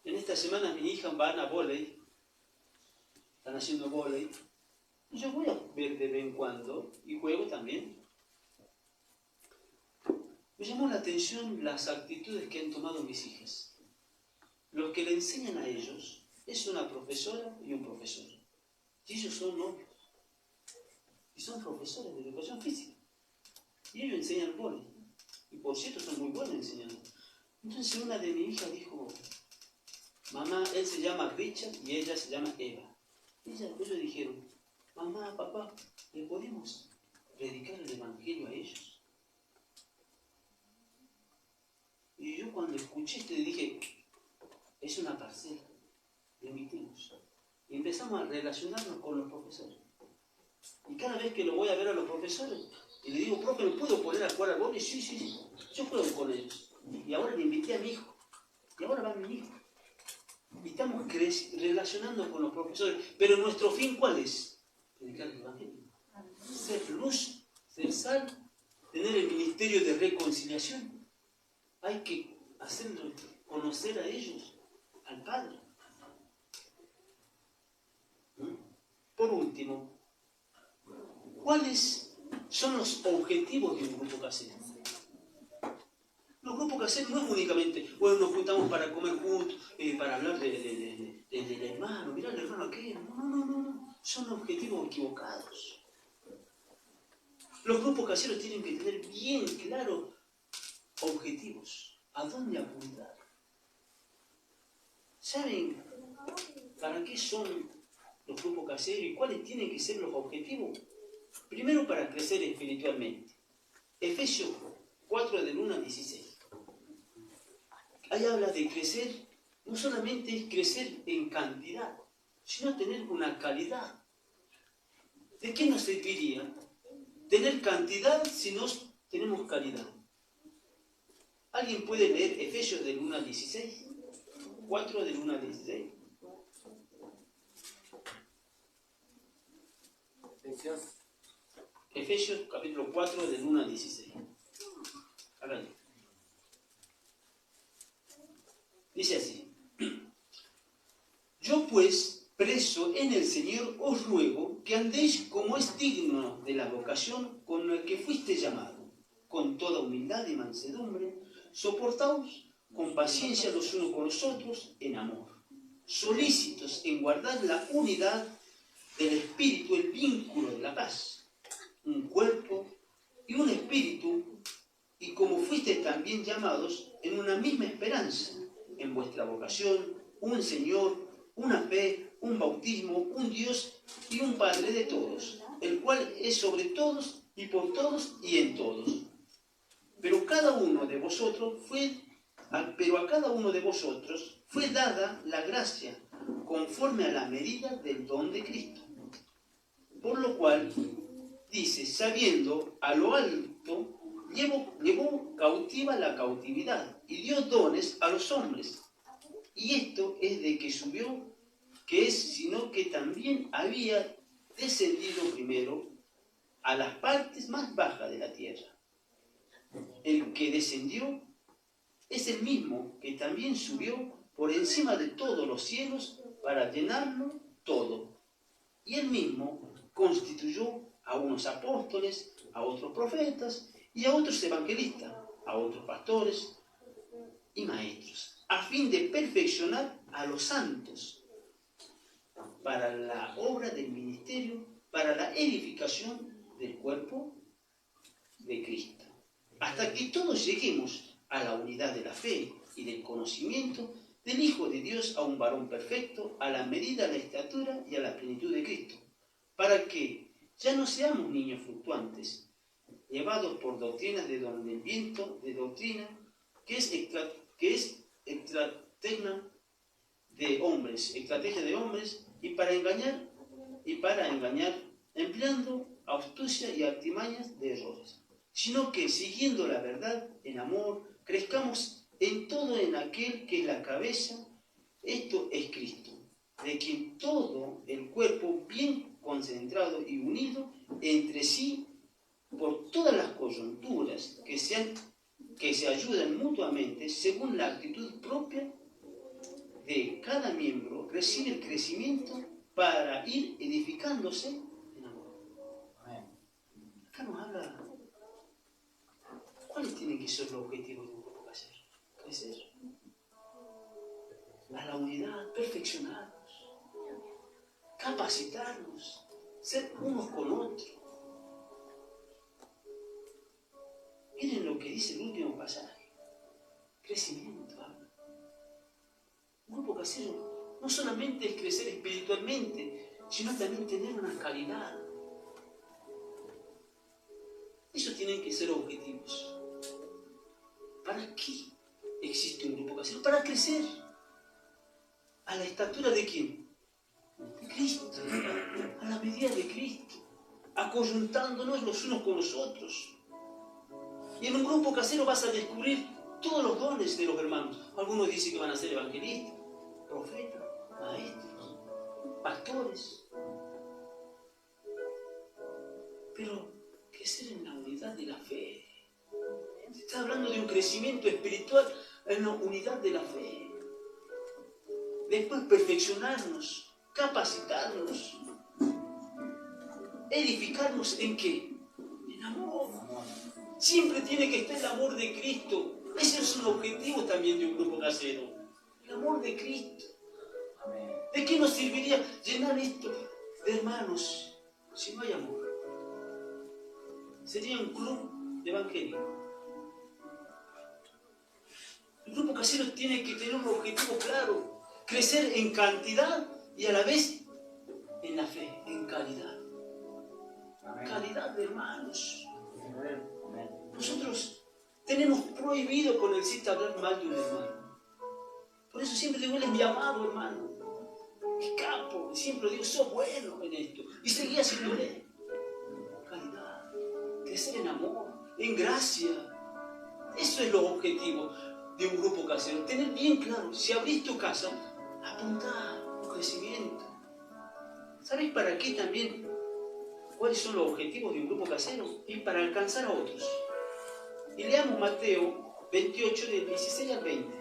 en esta semana mis hijas van a vóley, están haciendo vóley, y yo voy a ver de vez en cuando, y juego también. Me llamó la atención las actitudes que han tomado mis hijas. Los que le enseñan a ellos es una profesora y un profesor. Y ellos son novios. Y son profesores de educación física. Y ellos enseñan vóley. Y por cierto son muy buenos enseñando. Entonces una de mis hijas dijo, mamá, él se llama Richard y ella se llama Eva. Ellos dijeron, mamá, papá, ¿le podemos predicar el Evangelio a ellos? Y yo cuando escuché esto dije, es una parcela, le emitimos. Y empezamos a relacionarnos con los profesores. Y cada vez que lo voy a ver a los profesores, y le digo, profe, ¿me puedo poner a jugar al vóley? Sí, sí, sí, yo juego con ellos. Y ahora le invité a mi hijo. Y ahora va mi hijo. Y estamos relacionando con los profesores. Pero nuestro fin, ¿cuál es? Predicar el Evangelio. Ser luz, ser sal, tener el ministerio de reconciliación. Hay que hacerlo, conocer a ellos, al Padre. Por último, ¿cuáles son los objetivos de un grupo casero? Los grupos caseros no es únicamente, bueno, nos juntamos para comer juntos, para hablar del hermano, mirá el hermano aquel. No. Son objetivos equivocados. Los grupos caseros tienen que tener bien claro objetivos. ¿A dónde apuntar? ¿Saben? ¿Para qué son los grupos caseros y cuáles tienen que ser los objetivos? Primero, para crecer espiritualmente. Efesios 4, del 1 al 16. Ahí habla de crecer, no solamente es crecer en cantidad, sino tener una calidad. ¿De qué nos serviría tener cantidad si no tenemos calidad? ¿Alguien puede leer Efesios del 1 al 16? 4 del 1 al 16. Efesios capítulo 4 del 1 al 16. Háganlo. Dice así: yo pues, preso en el Señor, os ruego que andéis como es digno de la vocación con la que fuiste llamado, con toda humildad y mansedumbre, soportaos con paciencia los unos con los otros en amor, solícitos en guardar la unidad del Espíritu, el vínculo de la paz, un cuerpo y un espíritu, y como fuisteis también llamados en una misma esperanza, en vuestra vocación, un Señor, una fe, un bautismo, un Dios y un Padre de todos, el cual es sobre todos y por todos y en todos. Pero a cada uno de vosotros fue dada la gracia conforme a la medida del don de Cristo. Por lo cual, dice, sabiendo a lo alto, llevó cautiva la cautividad y dio dones a los hombres. Y esto es de que subió, que es, sino que también había descendido primero a las partes más bajas de la tierra. El que descendió es el mismo que también subió por encima de todos los cielos para llenarlo todo. Y él mismo constituyó a unos apóstoles, a otros profetas y a otros evangelistas, a otros pastores y maestros, a fin de perfeccionar a los santos para la obra del ministerio, para la edificación del cuerpo de Cristo, hasta que todos lleguemos a la unidad de la fe y del conocimiento del Hijo de Dios, a un varón perfecto, a la medida de la estatura y a la plenitud de Cristo, para que ya no seamos niños fluctuantes, llevados por doctrinas de donde el viento de doctrina, que es estrategia de hombres, y para engañar, empleando astucia y artimañas de errores, sino que siguiendo la verdad en amor, crezcamos en todo en aquel que es la cabeza, esto es Cristo, de quien todo el cuerpo bien concentrado y unido entre sí por todas las coyunturas que se ayudan mutuamente según la actitud propia de cada miembro, recibe el crecimiento para ir edificándose en amor. Acá nos habla cuáles tienen que ser los objetivos de un grupo casero. Crecer a la unidad, perfeccionarnos, capacitarnos, ser unos con otros. Miren lo que dice el último pasaje. Crecimiento. Un grupo casero no solamente es crecer espiritualmente, sino también tener una calidad. Esos tienen que ser objetivos. ¿Para qué existe un grupo casero? Para crecer. ¿A la estatura de quién? De Cristo. A la medida de Cristo. Acoyuntándonos los unos con los otros. Y en un grupo casero vas a descubrir todos los dones de los hermanos. Algunos dicen que van a ser evangelistas, profetas, maestros, pastores. Pero crecer en la unidad de la fe. Se está hablando de un crecimiento espiritual en la unidad de la fe. Después perfeccionarnos, capacitarnos, edificarnos ¿en qué? En amor. Siempre tiene que estar el amor de Cristo. Ese es un objetivo también de un grupo casero. El amor de Cristo. ¿De qué nos serviría llenar esto de hermanos si no hay amor? Sería un club evangélico. El grupo casero tiene que tener un objetivo claro. Crecer en cantidad y a la vez en la fe, en caridad. Caridad de hermanos. Nosotros tenemos prohibido con el cita hablar mal de un hermano. Por eso siempre digo, él es mi amado hermano. Mi capo, siempre digo, sos bueno en esto. Y seguí haciéndole. Caridad, crecer en amor, en gracia. Eso es lo objetivo de un grupo casero. Tener bien claro, si abrís tu casa, apuntá un crecimiento. ¿Sabéis para qué también? ¿Cuáles son los objetivos de un grupo casero? Y para alcanzar a otros. Y leamos Mateo 28, del 16 al 20.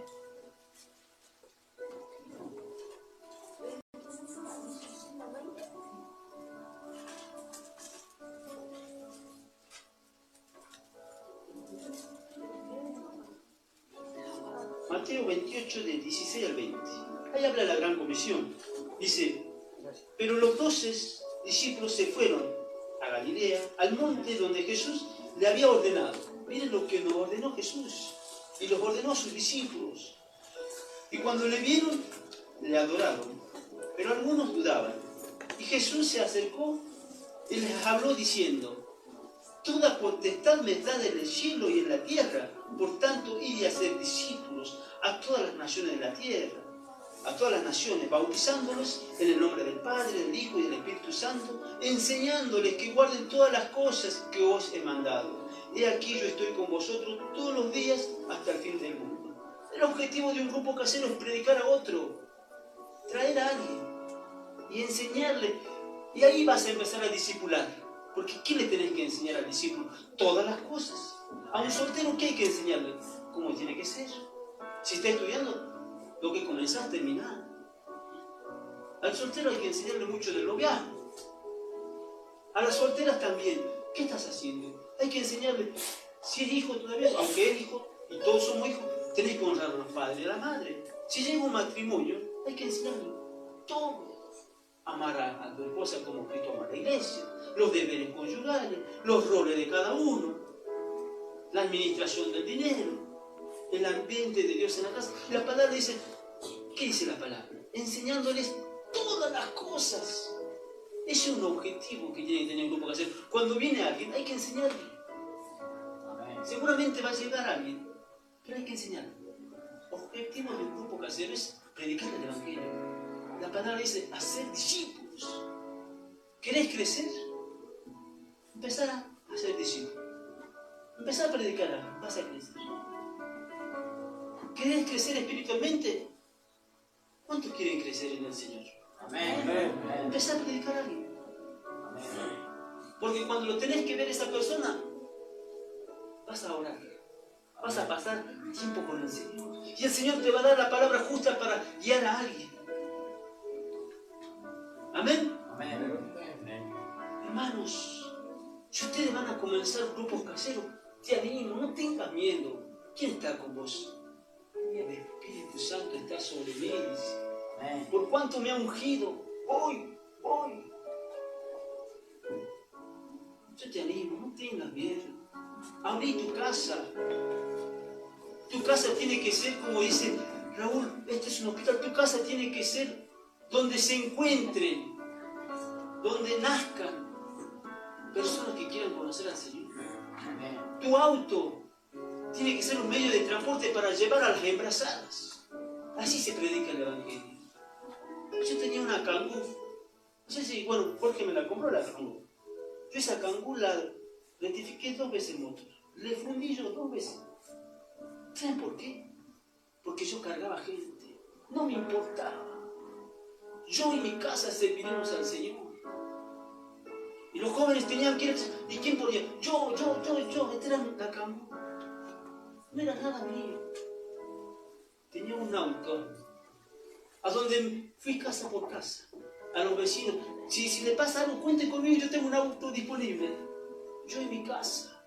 Mateo 28, del 16 al 20. Ahí habla la gran comisión. Dice, pero los 12 discípulos se fueron a Galilea, al monte donde Jesús le había ordenado. Miren lo que nos ordenó Jesús. Y los ordenó a sus discípulos. Y cuando le vieron, le adoraron. Pero algunos dudaban. Y Jesús se acercó y les habló diciendo, toda potestad me es dada en el cielo y en la tierra. Por tanto, id a ser discípulos a todas las naciones de la tierra. A todas las naciones, bautizándolos en el nombre del Padre, del Hijo y del Espíritu Santo, enseñándoles que guarden todas las cosas que os he mandado. He aquí yo estoy con vosotros todos los días hasta el fin del mundo. El objetivo de un grupo casero es predicar a otro, traer a alguien y enseñarle. Y ahí vas a empezar a discipular. Porque ¿qué le tenés que enseñar al discípulo? Todas las cosas. A un soltero, ¿qué hay que enseñarle? ¿Cómo tiene que ser? Si está estudiando, lo que comenzás a terminar. Al soltero hay que enseñarle mucho del noviazgo. A las solteras también. ¿Qué estás haciendo? Hay que enseñarle, si es hijo todavía, aunque es hijo, y todos somos hijos, tenés que honrar a los padres y a la madre. Si llega un matrimonio, hay que enseñarle todo. Amar a tu esposa como Cristo ama a la iglesia, los deberes conyugales, los roles de cada uno, la administración del dinero, el ambiente de Dios en la casa. La palabra dice, ¿qué dice la palabra? Enseñándoles todas las cosas. Ese es un objetivo que tiene que tener un grupo casero. Cuando viene alguien, hay que enseñarle. Seguramente va a llegar alguien, pero hay que enseñarle. Objetivo de un grupo casero es predicar el Evangelio. La palabra dice, hacer discípulos. ¿Querés crecer? Empezar a ser discípulos. Empezar a predicar algo, vas a crecer. ¿Querés crecer espiritualmente? ¿Cuántos quieren crecer en el Señor? Amén. Empezar a predicar a alguien. Porque cuando lo tenés que ver esa persona, vas a orar. Vas a pasar tiempo con el Señor. Y el Señor te va a dar la palabra justa para guiar a alguien. Amén. Hermanos, si ustedes van a comenzar grupos caseros, te animo, no tengas miedo. ¿Quién está con vos? El Espíritu Santo está sobre mí. Por cuanto me ha ungido, voy. Yo te animo, no tengas miedo. Abrí tu casa. Tu casa tiene que ser, como dice Raúl, este es un hospital, tu casa tiene que ser donde se encuentren, donde nazcan personas que quieran conocer al Señor. Tu auto tiene que ser un medio de transporte para llevar a las embarazadas. Así se predica el Evangelio. Yo tenía una Kangoo, no sé si, bueno, Jorge me la compró la Kangoo. Yo esa Kangoo la rectifiqué 2 veces el motor, le fundí yo 2 veces. ¿Saben por qué? Porque yo cargaba gente, no me importaba. Yo y mi casa serviremos al Señor. Y los jóvenes tenían que ir. ¿Y quién podía? Yo. Esta era la cama. No era nada mío. Tenía un auto. A donde fui casa por casa. A los vecinos. Si le pasa algo, cuente conmigo. Yo tengo un auto disponible. Yo y mi casa.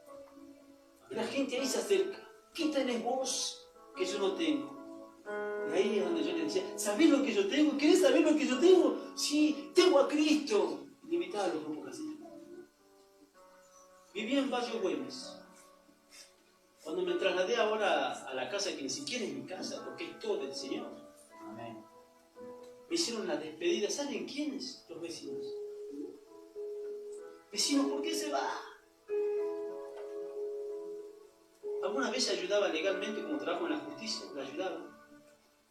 Y la gente ahí se acerca. ¿Qué tenés vos que yo no tengo? Y ahí es donde yo le decía, ¿sabés lo que yo tengo? ¿Querés saber lo que yo tengo? Sí, tengo a Cristo. Y le invitaba a los grupos caseros. Vivía en Valle Güemes. Cuando me trasladé ahora a la casa, que ni siquiera es mi casa, porque es todo del Señor. me hicieron la despedida. ¿Saben quiénes? Los vecinos. Vecinos, ¿por qué se va? Algunas veces ayudaba legalmente, como trabajo en la justicia, la ayudaba.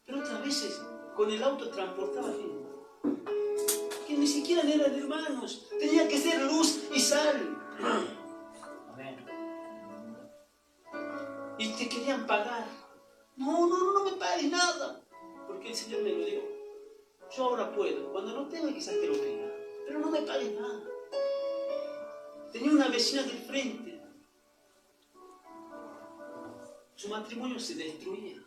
Pero otras veces con el auto transportaba gente. Que ni siquiera eran hermanos. Tenía que ser luz y sal. Amén. Y te querían pagar. No me pagues nada. Porque el Señor me lo dio. Yo ahora puedo. Cuando no tenga, quizás te lo pida. Pero no me pagues nada. Tenía una vecina del frente. Su matrimonio se destruía.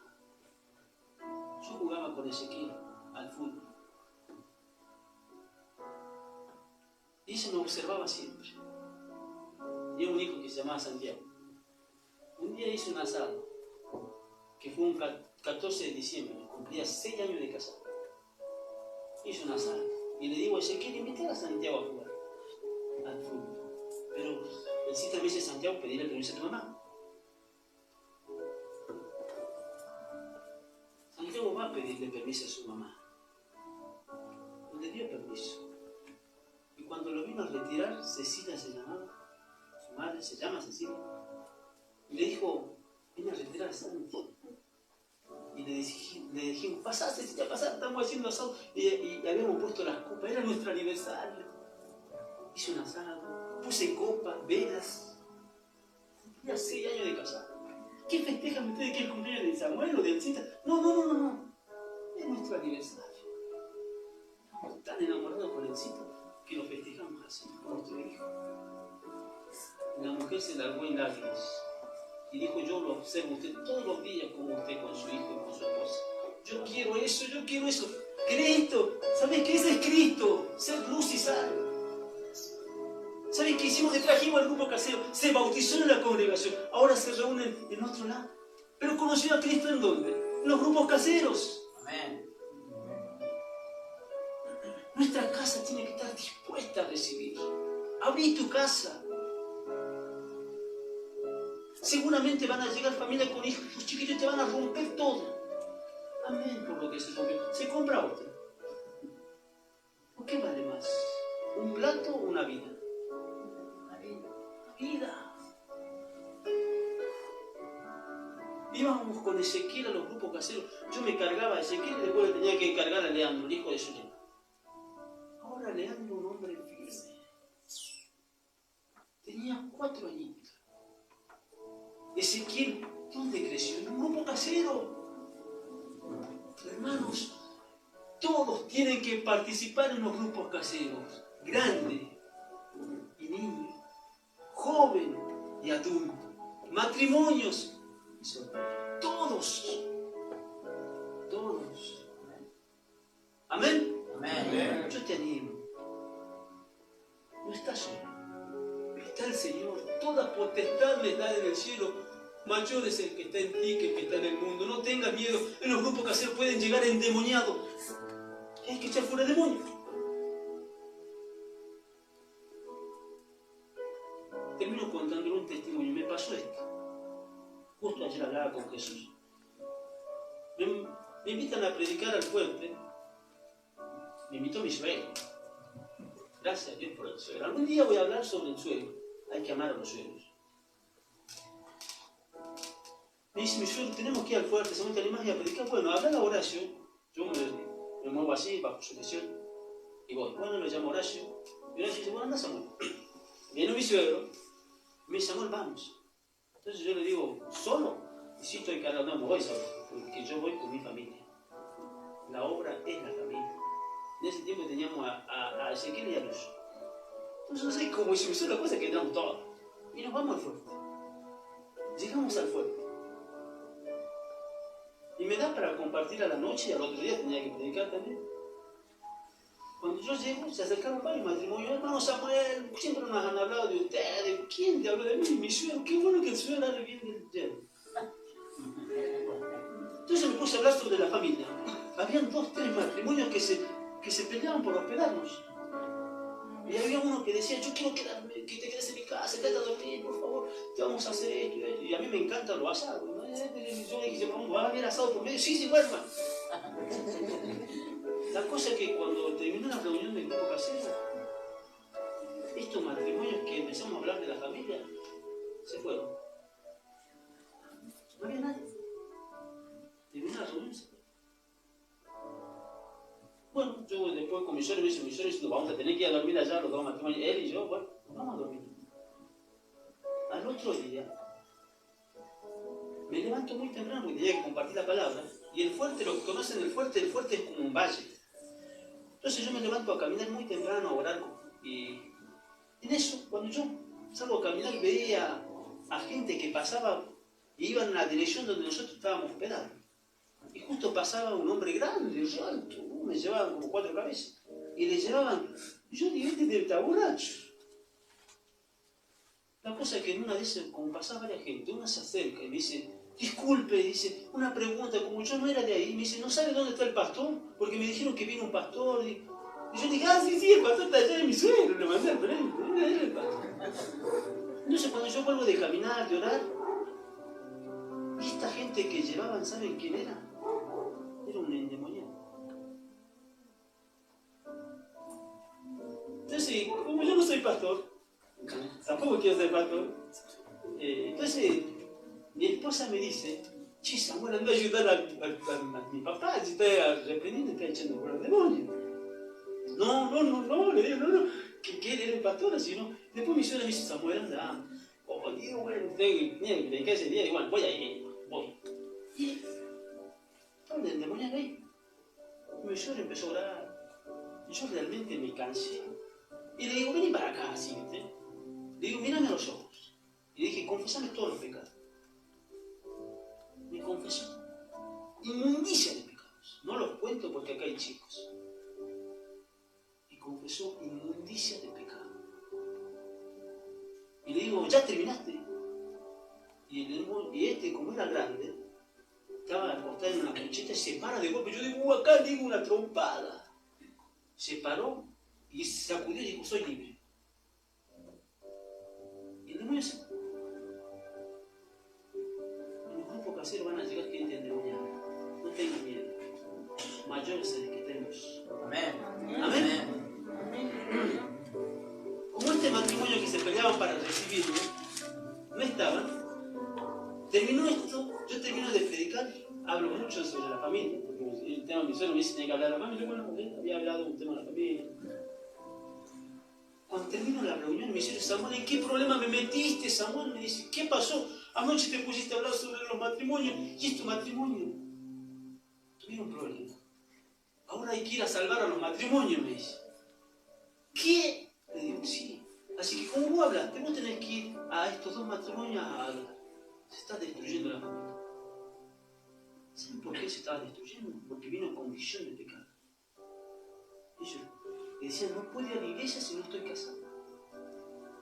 Yo jugaba con Ezequiel al fútbol. Y ella me observaba siempre. Tenía un hijo que se llamaba Santiago. Un día hice un asado, que fue un 14 de diciembre, cumplía 6 años de casado. Hice un asado y le digo a Ezequiel, invita a Santiago a jugar al fútbol. Pero el cita me dice, Santiago, pedirle permiso a tu mamá. Santiago va a pedirle permiso a su mamá. No le dio permiso. Y cuando lo vino a retirar, Cecilia se llamaba, su madre se llama Cecilia, y le dijo, vine a retirar a Santi. Y le dijimos, pasá Cecilia, pasá, estamos haciendo asado. Y habíamos puesto las copas, era nuestro aniversario. Hice un asado, puse copas, velas. Tenía 6 años de casado. ¿Qué festejan ustedes que es el cumpleaños de Samuel o de Alcita? No. Es nuestro aniversario. Estamos tan enamorados con Alcita que lo festejamos así, con nuestro hijo. La mujer se largó en lágrimas y dijo, yo lo observo usted todos los días como usted con su hijo y con su esposa. Yo quiero eso. Cristo, ¿sabes qué? Ese es Cristo, ser luz y sal. ¿Sabes qué hicimos? Le trajimos al grupo casero, se bautizó en la congregación, ahora se reúnen en otro lado. Pero conoció a Cristo ¿en dónde? En los grupos caseros. Amén. Nuestra casa tiene que estar dispuesta a recibir. Abrí tu casa. Seguramente van a llegar familias con hijos, los chiquillos te van a romper todo. Amén por lo que se rompió. Se compra otra. ¿Por qué vale más? ¿Un plato o una vida? Vida. Íbamos con Ezequiel a los grupos caseros. Yo me cargaba a Ezequiel y después le tenía que cargar a Leandro, el hijo de Zulema. Ahora Leandro, un hombre firme. Tenía 4 añitos. Ezequiel, ¿dónde creció? En un grupo casero. Hermanos, todos tienen que participar en los grupos caseros. Grande y niño. Joven y adulto, matrimonios, todos. Amén. Amén. Yo te animo. No estás solo. Está el Señor. Toda potestad le da en el cielo. Mayor es el que está en ti que el que está en el mundo. No tengas miedo. En los grupos caseros pueden llegar endemoniados. Hay que echar fuera demonios. Termino contándole un testimonio. Me pasó esto. Justo ayer hablaba con Jesús. Me invitan a predicar al fuerte. Me invitó mi suegro. Gracias a Dios por el suegro. Algún día voy a hablar sobre el suegro. Hay que amar a los suegros. Me dice mi suegro, tenemos que ir al fuerte, ¿se te animás a predicar? Bueno, habla a Horacio. Yo me muevo así, bajo su lesión. Y voy. Bueno, lo llamo Horacio. Y Horacio dice, bueno, anda Samuel. Viene mi suegro. Me dice, Samuel, vamos. Entonces yo le digo, ¿solo? Y si estoy cargado, no voy solo, porque yo voy con mi familia. La obra es la familia. En ese tiempo teníamos a Ezequiel y a Luz. Entonces no sé cómo hizo una cosa que teníamos todo. Y nos vamos al fuerte. Llegamos al fuerte. Y me da para compartir a la noche y al otro día tenía que predicar también. Cuando yo llego, se acercaron varios matrimonios. Hermano Samuel, siempre nos han hablado de ustedes. ¿Quién te habló de mí? Mi suegro. Qué bueno que el suegro hable bien del yerno. Entonces me puse a hablar sobre la familia. Habían 2, 3 matrimonios que se peleaban por hospedarnos. Y había uno que decía, yo quiero quedarme, que te quedes en mi casa, quédate a dormir, por favor, te vamos a hacer esto y esto. Y a mí me encantan los asados. Yo le dije, ¿vas a ver asado por medio? Sí, bueno. Está La cosa es que cuando terminó la reunión del grupo casero, estos matrimonios que empezamos a hablar de la familia, se fueron. No había nadie. Terminó la reunión y se fueron. Bueno, yo después con mis suegros me dice, nos vamos a tener que ir a dormir allá los dos matrimonios, él y yo, bueno, vamos a dormir. Al otro día, me levanto muy temprano porque tenía que compartir la palabra, y el fuerte, lo que conocen el fuerte es como un valle. Entonces yo me levanto a caminar muy temprano, a orar, y en eso, cuando yo salgo a caminar, veía a gente que pasaba y iban en la dirección donde nosotros estábamos hospedados. Y justo pasaba un hombre grande, alto, me llevaban como 4 cabezas, y le llevaban, y yo dije, este debe estar borracho. La cosa es que en una de esas, como pasaba varias gente, una se acerca y me dice, disculpe, dice, una pregunta, como yo no era de ahí, me dice, ¿no sabe dónde está el pastor? Porque me dijeron que vino un pastor, y yo dije, ah, sí, el pastor está allá de mi suegro, le mandé por él, era él el pastor. Entonces cuando yo vuelvo de caminar, de orar, y esta gente que llevaban, ¿saben quién era? Era un endemoniado. Entonces, como yo no soy pastor, tampoco quiero ser pastor, entonces mi esposa me dice, che, Samuel, anda a ayudar a mi papá, se está reprendiendo, está echando por el demonio. No, le digo, no, que él era el pastor, así no. Después mi suegra me dice, Samuel, anda, digo, bueno, tengo que dedicar ese día, igual, voy a ir, voy. Y estaba el demonio ahí. Y mi suegra empezó a orar, y yo realmente me cansé. Y le digo, vení para acá, así, ¿viste? Le digo, mírame a los ojos. Y le dije, confesame todos los pecados. Me confesó. Inmundicia de pecados. No los cuento porque acá hay chicos. Y confesó inmundicia de pecado. Y le digo, ¿ya terminaste? Y este, como era grande, estaba acostado en una cancheta y se para de golpe. Yo digo, acá le digo una trompada. Se paró y se sacudió y dijo, soy libre. Y el demonio se... En los grupos caseros van a llegar gente endemoniada. No tengan miedo. Mayores a los que tenemos. Amén. Amén. Como este matrimonio que se peleaban para recibirlo, no estaban. Terminó esto, yo termino de predicar, hablo mucho sobre la familia, porque el tema de mi suegro me dice que hablar de la familia, bueno, porque había hablado un tema de la familia. Cuando termino la reunión me dice, Samuel, ¿en qué problema me metiste, Samuel? Me dice, ¿qué pasó? Anoche te pusiste a hablar sobre los matrimonios, y estos matrimonios tuvieron problemas. Ahora hay que ir a salvar a los matrimonios, me dice. ¿Qué? Le digo, sí. Así que como vos hablaste, vos tenés que ir a estos dos matrimonios a hablar. Se está destruyendo la familia. ¿Saben por qué se estaba destruyendo? Porque vino en condición de pecado. Ellos le decían, no puedo ir a la iglesia si no estoy casado.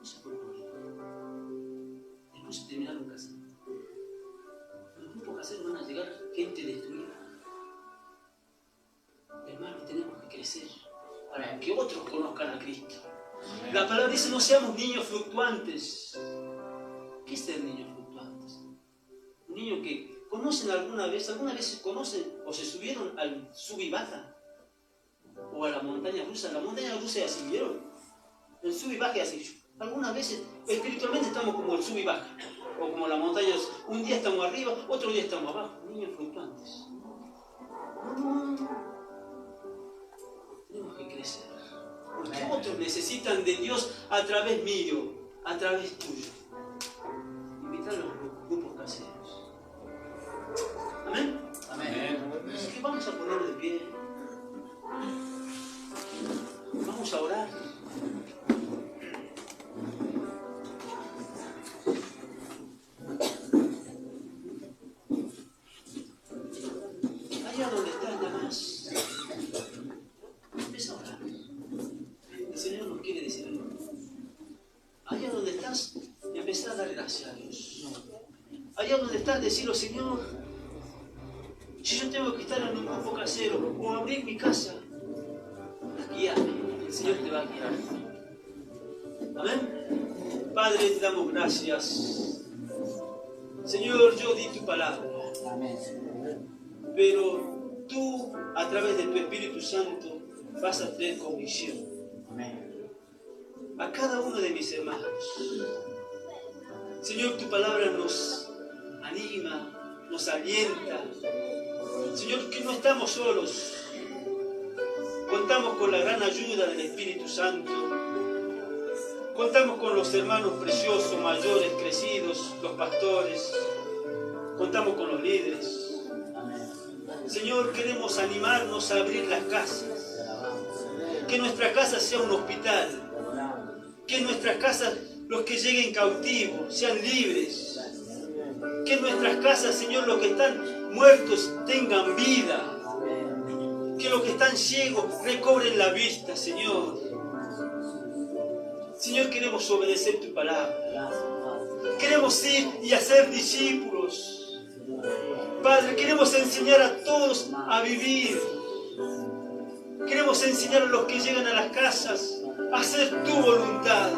Ese fue el problema. Después se terminaron casando. Los grupos caseros van a llegar gente destruida. Hermanos, tenemos que crecer para que otros conozcan a Cristo. La palabra dice, no seamos niños fluctuantes. ¿Qué es ser niños fluctuantes? Un niño que conocen alguna vez conocen o se subieron al sub y baja o a la montaña rusa. La montaña rusa es así, ¿vieron? El sub y baja es así. Algunas veces espiritualmente estamos como el sub y baja o como la montaña. Un día estamos arriba, otro día estamos abajo. Niños fluctuantes. Tenemos que crecer. Porque otros necesitan de Dios a través mío, a través tuyo. Invitar a los grupos caseros. Amén. Amén. Así que vamos a ponernos de pie. Vamos a orar. Allá donde estás nada más. Empieza a orar. El Señor nos quiere decir algo. Allá donde estás, empezá a dar gracias a Dios. Allá donde estás, decirlo, Señor, si yo tengo que estar en un grupo casero o abrir mi casa, guíame, el Señor te va a guiar. Amén. Padre, te damos gracias. Señor, yo di tu palabra. Amén. Pero tú, a través de tu Espíritu Santo, vas a tener convicción. A cada uno de mis hermanos. Señor, tu palabra nos anima, nos alienta. Señor, que no estamos solos. Contamos con la gran ayuda del Espíritu Santo. Contamos con los hermanos preciosos, mayores, crecidos, los pastores. Contamos con los líderes. Señor, queremos animarnos a abrir las casas. Que nuestra casa sea un hospital. Que en nuestras casas los que lleguen cautivos sean libres. Que en nuestras casas, Señor, los que están muertos tengan vida. Que los que están ciegos recobren la vista, Señor. Señor, queremos obedecer tu palabra. Queremos ir y hacer discípulos. Padre, queremos enseñar a todos a vivir. Queremos enseñar a los que llegan a las casas a hacer tu voluntad.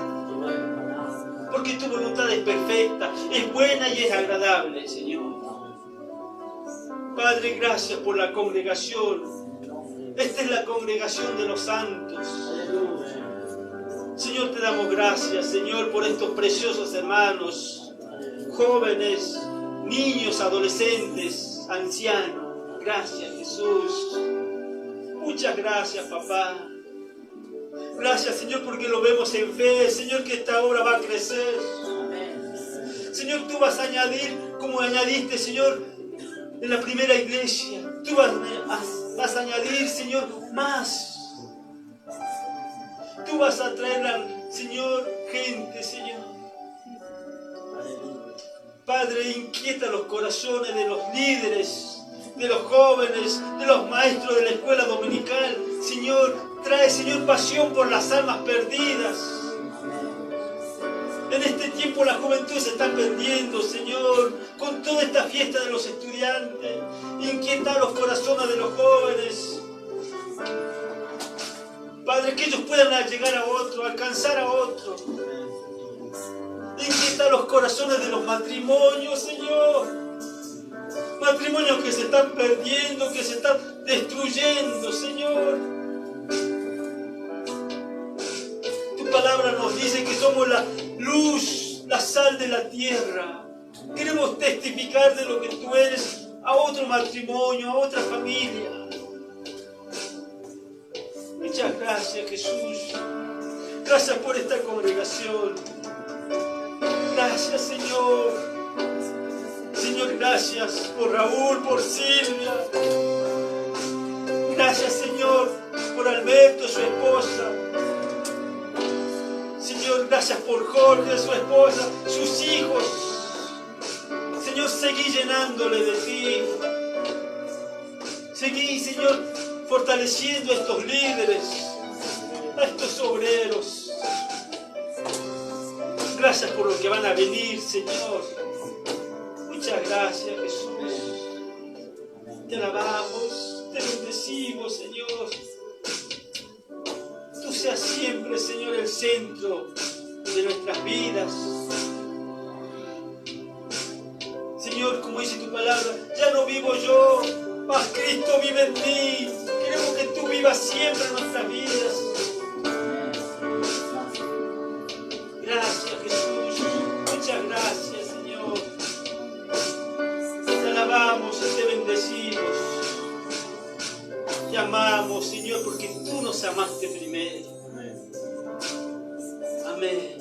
Porque tu voluntad es perfecta, es buena y es agradable, Señor. Padre, gracias por la congregación. Esta es la congregación de los santos. Señor, te damos gracias, Señor, por estos preciosos hermanos, jóvenes, niños, adolescentes, ancianos. Gracias, Jesús. Muchas gracias, papá. Gracias, Señor, porque lo vemos en fe. Señor, que esta obra va a crecer. Señor, tú vas a añadir, como añadiste, Señor, en la primera iglesia. Tú vas a añadir, Señor, más. Tú vas a traer, Señor, gente, Señor. Padre, inquieta los corazones de los líderes, de los jóvenes, de los maestros de la escuela dominical. Señor, trae, Señor, pasión por las almas perdidas. En este tiempo la juventud se está perdiendo, Señor, con toda esta fiesta de los estudiantes. Inquieta los corazones de los jóvenes. Padre, que ellos puedan llegar a otro, alcanzar a otro. Inquieta los corazones de los matrimonios, Señor. Matrimonios que se están perdiendo, que se están destruyendo, Señor. Tu palabra nos dice que somos la luz, la sal de la tierra. Queremos testificar de lo que tú eres a otro matrimonio, a otra familia. Muchas gracias, Jesús. Gracias por esta congregación. Gracias, Señor. Señor, gracias por Raúl, por Silvia. Gracias, Señor, por Alberto, su esposa. Señor, gracias por Jorge, su esposa, sus hijos. Señor, seguí llenándole de ti. Seguí, Señor, fortaleciendo a estos líderes, a estos obreros. Gracias por lo que van a venir, Señor. Muchas gracias, Jesús. Te alabamos, te bendecimos, Señor. Tú seas siempre, Señor, el centro de nuestras vidas. Señor, como dice tu palabra, ya no vivo yo, mas Cristo vive en mí. Queremos que tú vivas siempre en nuestras vidas. Gracias, Jesús. Muchas gracias, Señor. Te alabamos y te bendecimos. Te amamos, Señor, porque tú nos amaste primero. Amén.